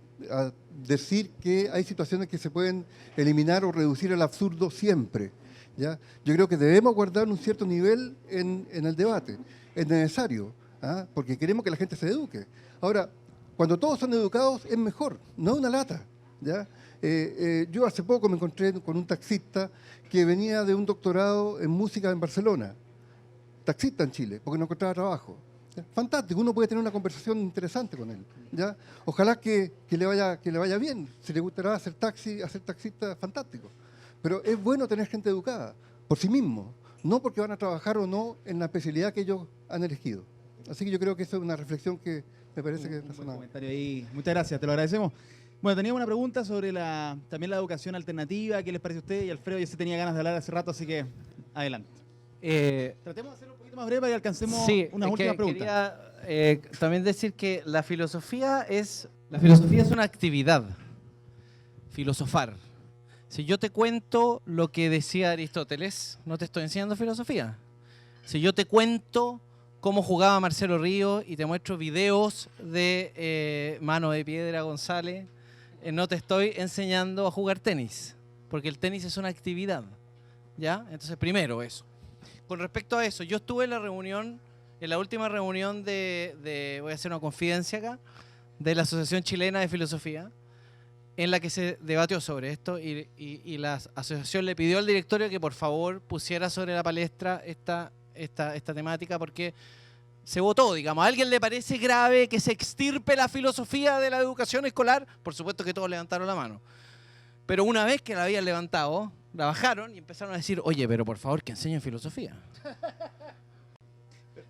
decir que hay situaciones que se pueden eliminar o reducir al absurdo siempre, ¿ya? Yo creo que debemos guardar un cierto nivel en el debate. Es necesario, ¿ah? Porque queremos que la gente se eduque. Ahora, cuando todos son educados es mejor, no es una lata, ¿ya? Yo hace poco me encontré con un taxista que venía de un doctorado en música en Barcelona, taxista en Chile, porque no encontraba trabajo. Fantástico, uno puede tener una conversación interesante con él, ¿ya? Ojalá que le vaya bien. Si le gustará hacer taxista, fantástico. Pero es bueno tener gente educada por sí mismo, no porque van a trabajar o no en la especialidad que ellos han elegido. Así que yo creo que eso es una reflexión que Me parece que Un buen razonable. comentario ahí. Muchas gracias, te lo agradecemos. Bueno, teníamos una pregunta sobre también la educación alternativa. ¿Qué les parece a usted? Y Alfredo ya se tenía ganas de hablar hace rato, así que adelante. Tratemos de hacerlo un poquito más breve para que alcancemos Sí, unas es que últimas preguntas. quería también decir que la filosofía es una actividad, filosofar. Si yo te cuento lo que decía Aristóteles, no te estoy enseñando filosofía. Si yo te cuento cómo jugaba Marcelo Ríos y te muestro videos de Mano de Piedra González, no te estoy enseñando a jugar tenis, porque el tenis es una actividad, ¿ya? Entonces, primero eso. Con respecto a eso, yo estuve en la última reunión voy a hacer una confidencia acá, de la Asociación Chilena de Filosofía, en la que se debatió sobre esto y la asociación le pidió al directorio que por favor pusiera sobre la palestra esta temática, porque se votó, digamos. ¿A alguien le parece grave que se extirpe la filosofía de la educación escolar? Por supuesto que todos levantaron la mano. Pero una vez que la habían levantado, la bajaron y empezaron a decir, oye, pero por favor que enseñen filosofía.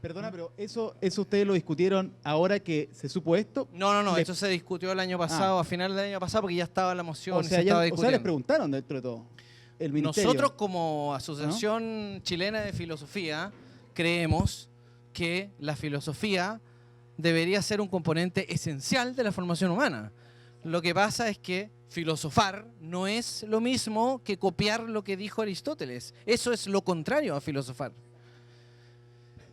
Perdona, pero ¿eso ustedes lo discutieron ahora que se supo esto? No, eso se discutió el año pasado, a final del año pasado, porque ya estaba la moción y se estaba discutiendo. O sea, les preguntaron dentro de todo. El ministerio. Nosotros como Asociación Chilena de Filosofía creemos que la filosofía debería ser un componente esencial de la formación humana. Lo que pasa es que filosofar no es lo mismo que copiar lo que dijo Aristóteles. Eso es lo contrario a filosofar.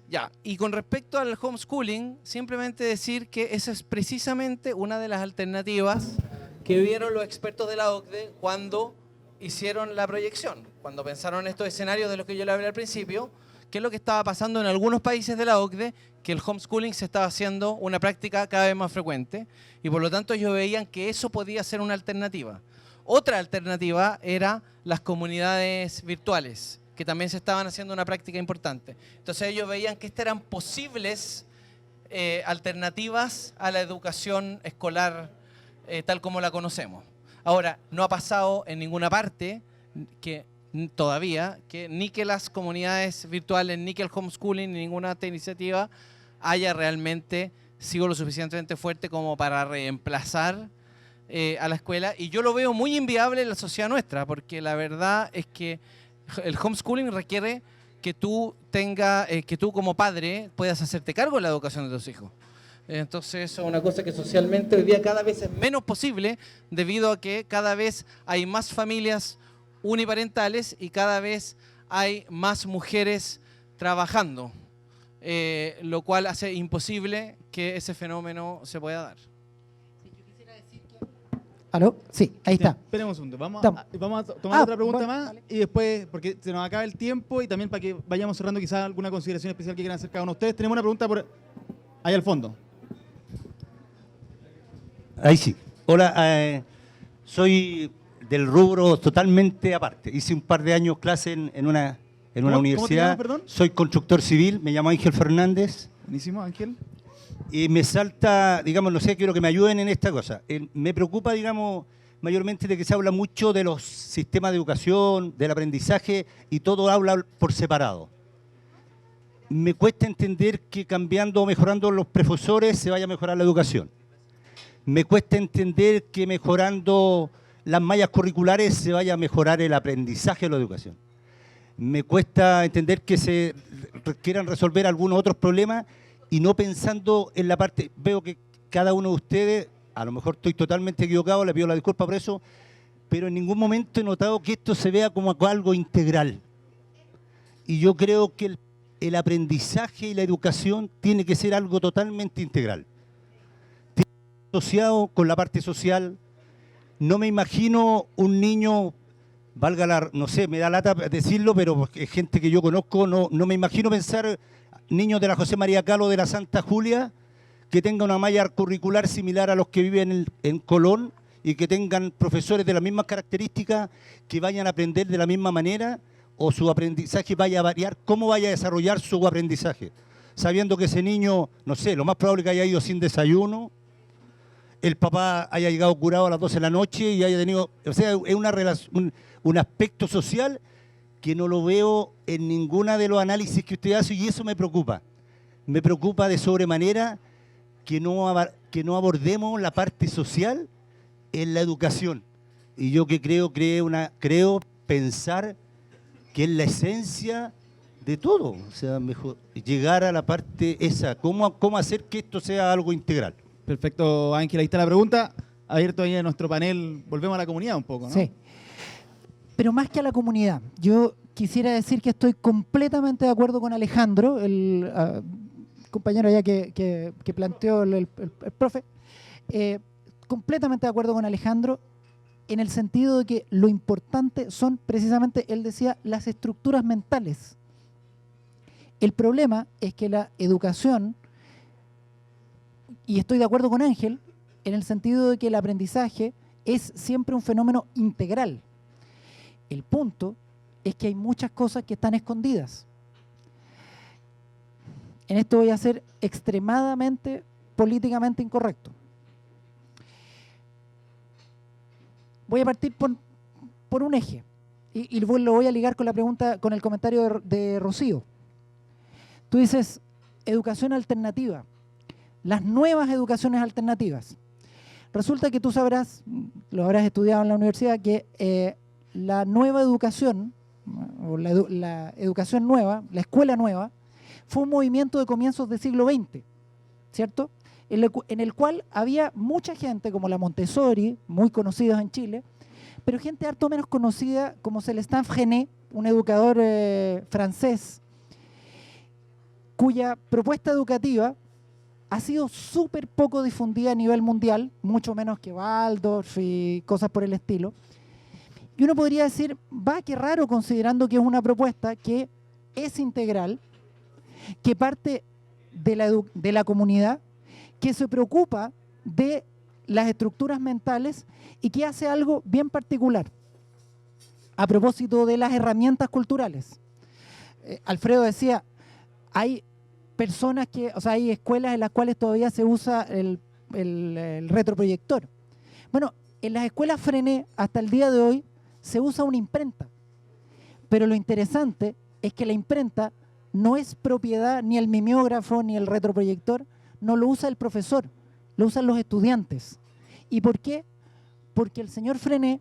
Ya, y con respecto al homeschooling, simplemente decir que esa es precisamente una de las alternativas que vieron los expertos de la OCDE cuando hicieron la proyección, cuando pensaron estos escenarios de los que yo le hablé al principio, qué es lo que estaba pasando en algunos países de la OCDE, que el homeschooling se estaba haciendo una práctica cada vez más frecuente, y por lo tanto ellos veían que eso podía ser una alternativa. Otra alternativa era las comunidades virtuales, que también se estaban haciendo una práctica importante. Entonces ellos veían que estas eran posibles alternativas a la educación escolar tal como la conocemos. Ahora, no ha pasado en ninguna parte todavía que ni que las comunidades virtuales, ni que el homeschooling, ni ninguna otra iniciativa haya realmente sido lo suficientemente fuerte como para reemplazar a la escuela. Y yo lo veo muy inviable en la sociedad nuestra, porque la verdad es que el homeschooling requiere que tú como padre puedas hacerte cargo de la educación de tus hijos. Entonces eso es una cosa que socialmente hoy día cada vez es menos posible, debido a que cada vez hay más familias uniparentales y cada vez hay más mujeres trabajando, lo cual hace imposible que ese fenómeno se pueda dar. ¿Aló? Sí, ahí está. Esperemos un segundo. Vamos a tomar otra pregunta más vale. Y después, porque se nos acaba el tiempo y también para que vayamos cerrando quizás alguna consideración especial que quieran hacer cada uno de ustedes. Tenemos una pregunta por ahí al fondo. Ahí sí. Hola, soy del rubro totalmente aparte. Hice un par de años clase en una universidad. ¿Cómo te llamas, perdón? Soy constructor civil, me llamo Ángel Fernández. Buenísimo, Ángel. Y me salta, digamos, no sé, quiero que me ayuden en esta cosa. Me preocupa, digamos, mayormente de que se habla mucho de los sistemas de educación, del aprendizaje, y todo habla por separado. Me cuesta entender que cambiando o mejorando los profesores se vaya a mejorar la educación. Me cuesta entender que mejorando las mallas curriculares se vaya a mejorar el aprendizaje de la educación. Me cuesta entender que se quieran resolver algunos otros problemas y no pensando en la parte. Veo que cada uno de ustedes, a lo mejor estoy totalmente equivocado, le pido la disculpa por eso, pero en ningún momento he notado que esto se vea como algo integral. Y yo creo que el aprendizaje y la educación tiene que ser algo totalmente integral. Asociado con la parte social, no me imagino un niño, no sé, me da lata decirlo, pero es gente que yo conozco, no me imagino pensar niños de la José María Calo de la Santa Julia que tengan una malla curricular similar a los que viven en Colón y que tengan profesores de las mismas características, que vayan a aprender de la misma manera, o su aprendizaje vaya a variar, cómo vaya a desarrollar su aprendizaje, sabiendo que ese niño, no sé, lo más probable es que haya ido sin desayuno, el papá haya llegado curado a las 12 de la noche y haya tenido, o sea, es una relación, un aspecto social que no lo veo en ninguna de los análisis que usted hace, y eso me preocupa. Me preocupa de sobremanera que no abordemos la parte social en la educación. Y yo que creo pensar que es la esencia de todo. O sea, mejor llegar a la parte esa. ¿Cómo hacer que esto sea algo integral? Perfecto, Ángel, ahí está la pregunta. Abierto ahí en nuestro panel, volvemos a la comunidad un poco, ¿no? Sí. Pero más que a la comunidad, yo quisiera decir que estoy completamente de acuerdo con Alejandro, el compañero allá que planteó el profe, completamente de acuerdo con Alejandro en el sentido de que lo importante son precisamente, él decía, las estructuras mentales. El problema es que la educación, y estoy de acuerdo con Ángel, en el sentido de que el aprendizaje es siempre un fenómeno integral. El punto es que hay muchas cosas que están escondidas. En esto voy a ser extremadamente políticamente incorrecto. Voy a partir por un eje y lo voy a ligar con la pregunta, con el comentario de Rocío. Tú dices educación alternativa, las nuevas educaciones alternativas. Resulta que tú sabrás, lo habrás estudiado en la universidad, que la nueva educación, o la educación nueva, la escuela nueva, fue un movimiento de comienzos del siglo XX, ¿cierto? En el cual había mucha gente como la Montessori, muy conocidos en Chile, pero gente harto menos conocida como Célestin Freinet, un educador francés, cuya propuesta educativa ha sido súper poco difundida a nivel mundial, mucho menos que Waldorf y cosas por el estilo. Y uno podría decir, qué raro considerando que es una propuesta que es integral, que parte de la comunidad, que se preocupa de las estructuras mentales y que hace algo bien particular a propósito de las herramientas culturales. Alfredo decía, hay personas hay escuelas en las cuales todavía se usa el retroproyector. Bueno, en las escuelas Freinet hasta el día de hoy se usa una imprenta, pero lo interesante es que la imprenta no es propiedad ni el mimeógrafo ni el retroproyector, no lo usa el profesor, lo usan los estudiantes. ¿Y por qué? Porque el señor Freinet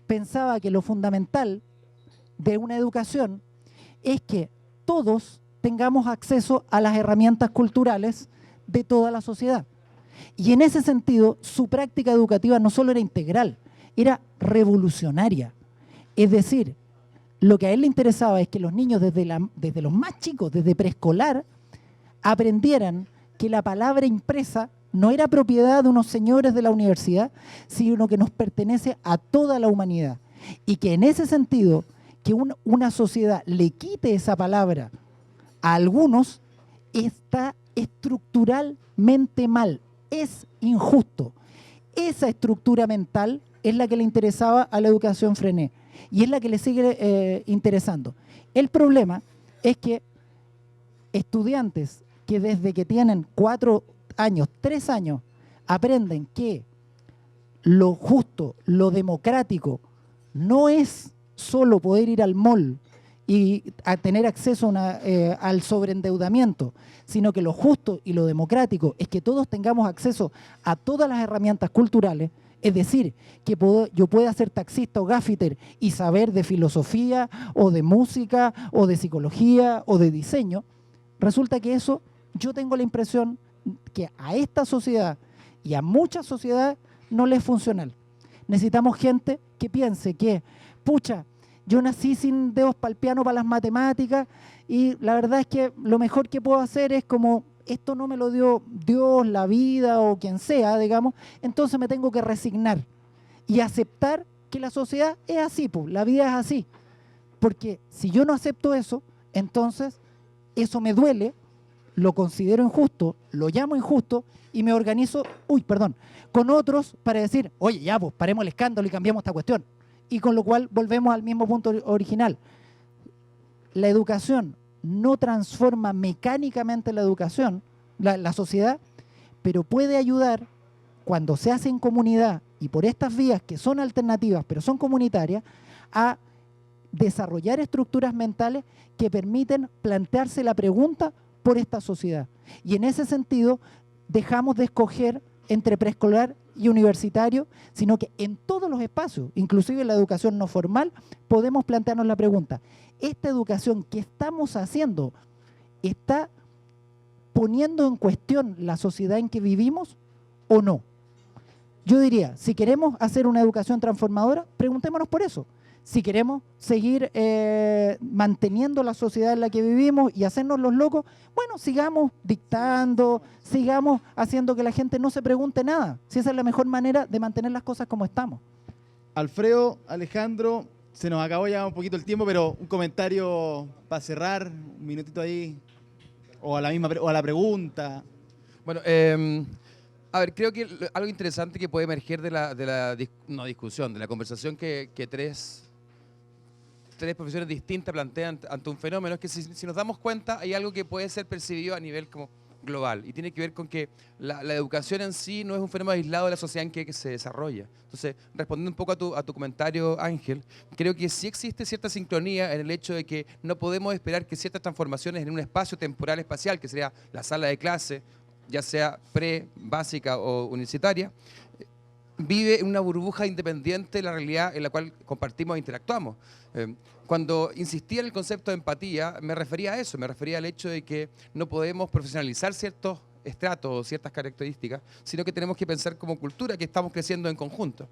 pensaba que lo fundamental de una educación es que todos tengamos acceso a las herramientas culturales de toda la sociedad. Y en ese sentido, su práctica educativa no solo era integral, era revolucionaria. Es decir, lo que a él le interesaba es que los niños desde los más chicos, desde preescolar, aprendieran que la palabra impresa no era propiedad de unos señores de la universidad, sino que nos pertenece a toda la humanidad. Y que en ese sentido, que una sociedad le quite esa palabra a algunos, está estructuralmente mal, es injusto. Esa estructura mental es la que le interesaba a la educación Freinet y es la que le sigue interesando. El problema es que estudiantes que desde que tienen 4 años, 3 años, aprenden que lo justo, lo democrático, no es solo poder ir al mall y a tener acceso al sobreendeudamiento, sino que lo justo y lo democrático es que todos tengamos acceso a todas las herramientas culturales, es decir, que yo pueda ser taxista o gaffiter y saber de filosofía o de música o de psicología o de diseño. Resulta que eso, yo tengo la impresión que a esta sociedad y a muchas sociedades no les es funcional. Necesitamos gente que piense que, pucha, yo nací sin dedos para el piano, para las matemáticas, y la verdad es que lo mejor que puedo hacer es como, esto no me lo dio Dios, la vida o quien sea, digamos, entonces me tengo que resignar y aceptar que la sociedad es así, pues, la vida es así. Porque si yo no acepto eso, entonces eso me duele, lo considero injusto, lo llamo injusto y me organizo, con otros para decir, oye, ya, pues paremos el escándalo y cambiamos esta cuestión. Y con lo cual volvemos al mismo punto original. La educación no transforma mecánicamente la educación, la sociedad, pero puede ayudar cuando se hace en comunidad y por estas vías que son alternativas, pero son comunitarias, a desarrollar estructuras mentales que permiten plantearse la pregunta por esta sociedad. Y en ese sentido, dejamos de escoger entre preescolar y universitario, sino que en todos los espacios, inclusive en la educación no formal, podemos plantearnos la pregunta, ¿esta educación que estamos haciendo está poniendo en cuestión la sociedad en que vivimos o no? Yo diría, si queremos hacer una educación transformadora, preguntémonos por eso. Si queremos seguir manteniendo la sociedad en la que vivimos y hacernos los locos, bueno, sigamos dictando, sigamos haciendo que la gente no se pregunte nada. Si esa es la mejor manera de mantener las cosas como estamos. Alfredo, Alejandro, se nos acabó ya un poquito el tiempo, pero un comentario para cerrar, un minutito ahí, o a la misma o a la pregunta. Bueno, a ver, creo que algo interesante que puede emerger de la discusión, de la conversación que tres profesiones distintas plantean ante un fenómeno, es que si nos damos cuenta hay algo que puede ser percibido a nivel como global y tiene que ver con que la educación en sí no es un fenómeno aislado de la sociedad en que se desarrolla. Entonces, respondiendo un poco a tu comentario, Ángel, creo que sí existe cierta sincronía en el hecho de que no podemos esperar que ciertas transformaciones en un espacio temporal espacial, que sería la sala de clase, ya sea básica o universitaria, vive en una burbuja independiente de la realidad en la cual compartimos e interactuamos. Cuando insistía en el concepto de empatía, me refería a eso, me refería al hecho de que no podemos profesionalizar ciertos estratos o ciertas características, sino que tenemos que pensar como cultura que estamos creciendo en conjunto.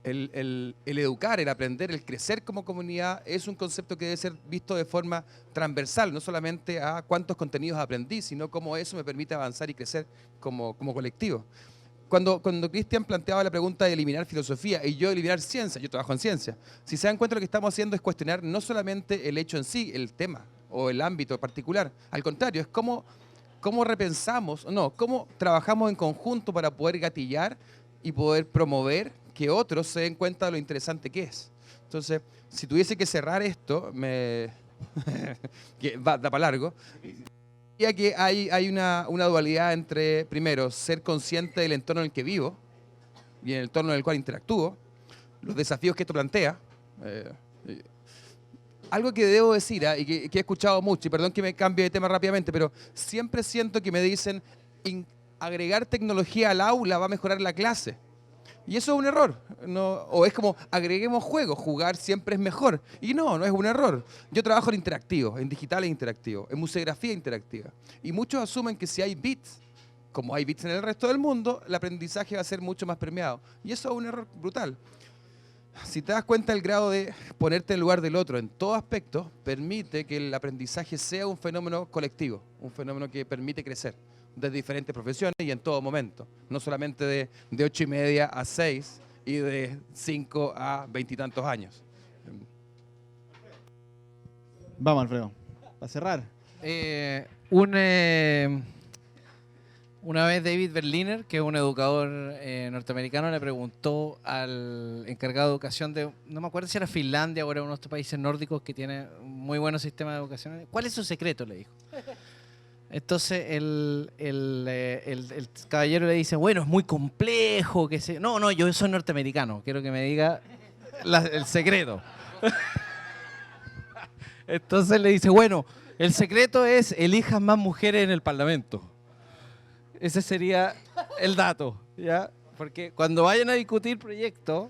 El educar, el aprender, el crecer como comunidad es un concepto que debe ser visto de forma transversal, no solamente a cuántos contenidos aprendí, sino cómo eso me permite avanzar y crecer como colectivo. Cuando Cristian planteaba la pregunta de eliminar filosofía y yo eliminar ciencia, yo trabajo en ciencia, si se dan cuenta lo que estamos haciendo es cuestionar no solamente el hecho en sí, el tema o el ámbito particular, al contrario, es cómo repensamos, cómo trabajamos en conjunto para poder gatillar y poder promover que otros se den cuenta de lo interesante que es. Entonces, si tuviese que cerrar esto, que da para largo, diría que hay una dualidad entre, primero, ser consciente del entorno en el que vivo y en el entorno en el cual interactúo, los desafíos que esto plantea. Algo que debo decir y que he escuchado mucho, y perdón que me cambie de tema rápidamente, pero siempre siento que me dicen agregar tecnología al aula va a mejorar la clase. Y eso es un error. O es como agreguemos juegos, jugar siempre es mejor. Y no es un error. Yo trabajo en interactivo, en digital e interactivo, en museografía interactiva. Y muchos asumen que si hay bits, como hay bits en el resto del mundo, el aprendizaje va a ser mucho más permeado. Y eso es un error brutal. Si te das cuenta, el grado de ponerte en el lugar del otro en todo aspecto permite que el aprendizaje sea un fenómeno colectivo, un fenómeno que permite crecer de diferentes profesiones y en todo momento, no solamente de 8:30 a 6 y de 5 a 20 y tantos años. Vamos, Alfredo, para cerrar. Una vez David Berliner, que es un educador norteamericano, le preguntó al encargado de educación de, no me acuerdo si era Finlandia o era uno de estos países nórdicos que tiene un muy buen sistema de educación, ¿cuál es su secreto?, le dijo. Entonces el caballero le dice, bueno, es muy complejo, que se... No, yo soy norteamericano, quiero que me diga el secreto. Entonces le dice, bueno, el secreto es elijan más mujeres en el Parlamento. Ese sería el dato, ¿ya? Porque cuando vayan a discutir proyectos,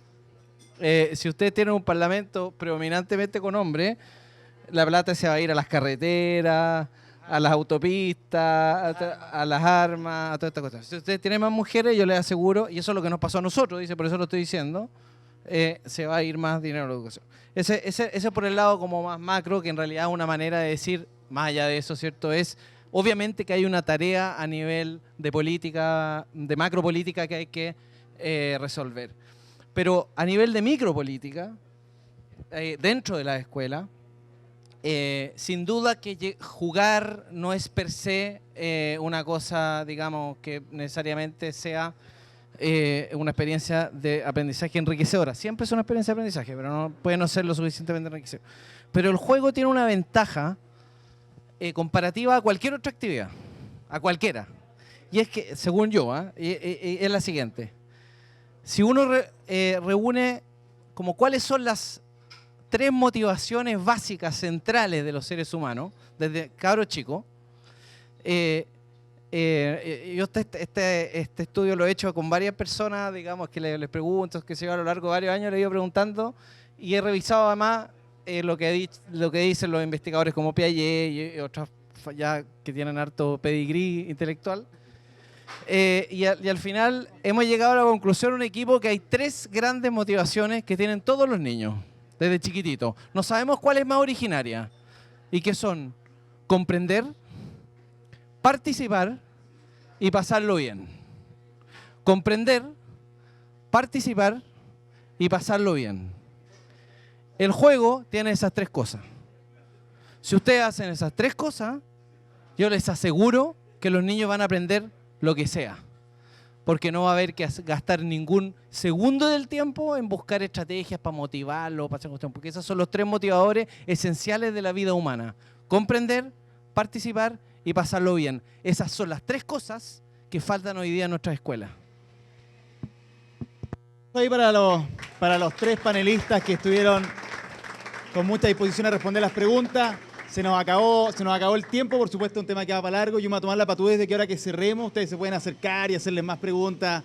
si ustedes tienen un Parlamento predominantemente con hombres, la plata se va a ir a las carreteras, a las autopistas, a las armas, a todas estas cosas. Si ustedes tienen más mujeres, yo les aseguro, y eso es lo que nos pasó a nosotros, dice, por eso lo estoy diciendo, se va a ir más dinero a la educación. Ese por el lado como más macro, que en realidad es una manera de decir, más allá de eso, ¿cierto? Es obviamente que hay una tarea a nivel de política, de macropolítica que hay que resolver. Pero a nivel de micropolítica, dentro de la escuela, sin duda que jugar no es per se una cosa, digamos, que necesariamente sea una experiencia de aprendizaje enriquecedora. Siempre es una experiencia de aprendizaje, pero no puede no ser lo suficientemente enriquecedora. Pero el juego tiene una ventaja comparativa a cualquier otra actividad, a cualquiera. Y es que, según yo, es la siguiente. Si uno reúne como cuáles son las 3 motivaciones básicas centrales de los seres humanos, desde cabro chico, yo este estudio lo he hecho con varias personas, digamos, que les pregunto, que se lleva a lo largo de varios años, le he ido preguntando y he revisado además lo que dicen los investigadores como Piaget y otros ya que tienen harto pedigrí intelectual. Y al final hemos llegado a la conclusión, un equipo, que hay 3 grandes motivaciones que tienen todos los niños desde chiquititos. No sabemos cuál es más originaria y que son comprender, participar y pasarlo bien. Comprender, participar y pasarlo bien. El juego tiene esas 3 cosas. Si ustedes hacen esas 3 cosas, yo les aseguro que los niños van a aprender lo que sea. Porque no va a haber que gastar ningún segundo del tiempo en buscar estrategias para motivarlo, para hacer cuestión. Porque esos son los 3 motivadores esenciales de la vida humana. Comprender, participar y pasarlo bien. Esas son las 3 cosas que faltan hoy día en nuestras escuelas. Ahí para los 3 panelistas que estuvieron con mucha disposición a responder las preguntas. Se nos acabó el tiempo, por supuesto, un tema que va para largo. Yo me voy a tomar la patudez de que ahora que cerremos, ustedes se pueden acercar y hacerles más preguntas.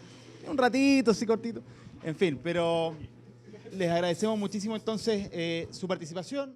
Un ratito, así cortito. En fin, pero les agradecemos muchísimo entonces su participación.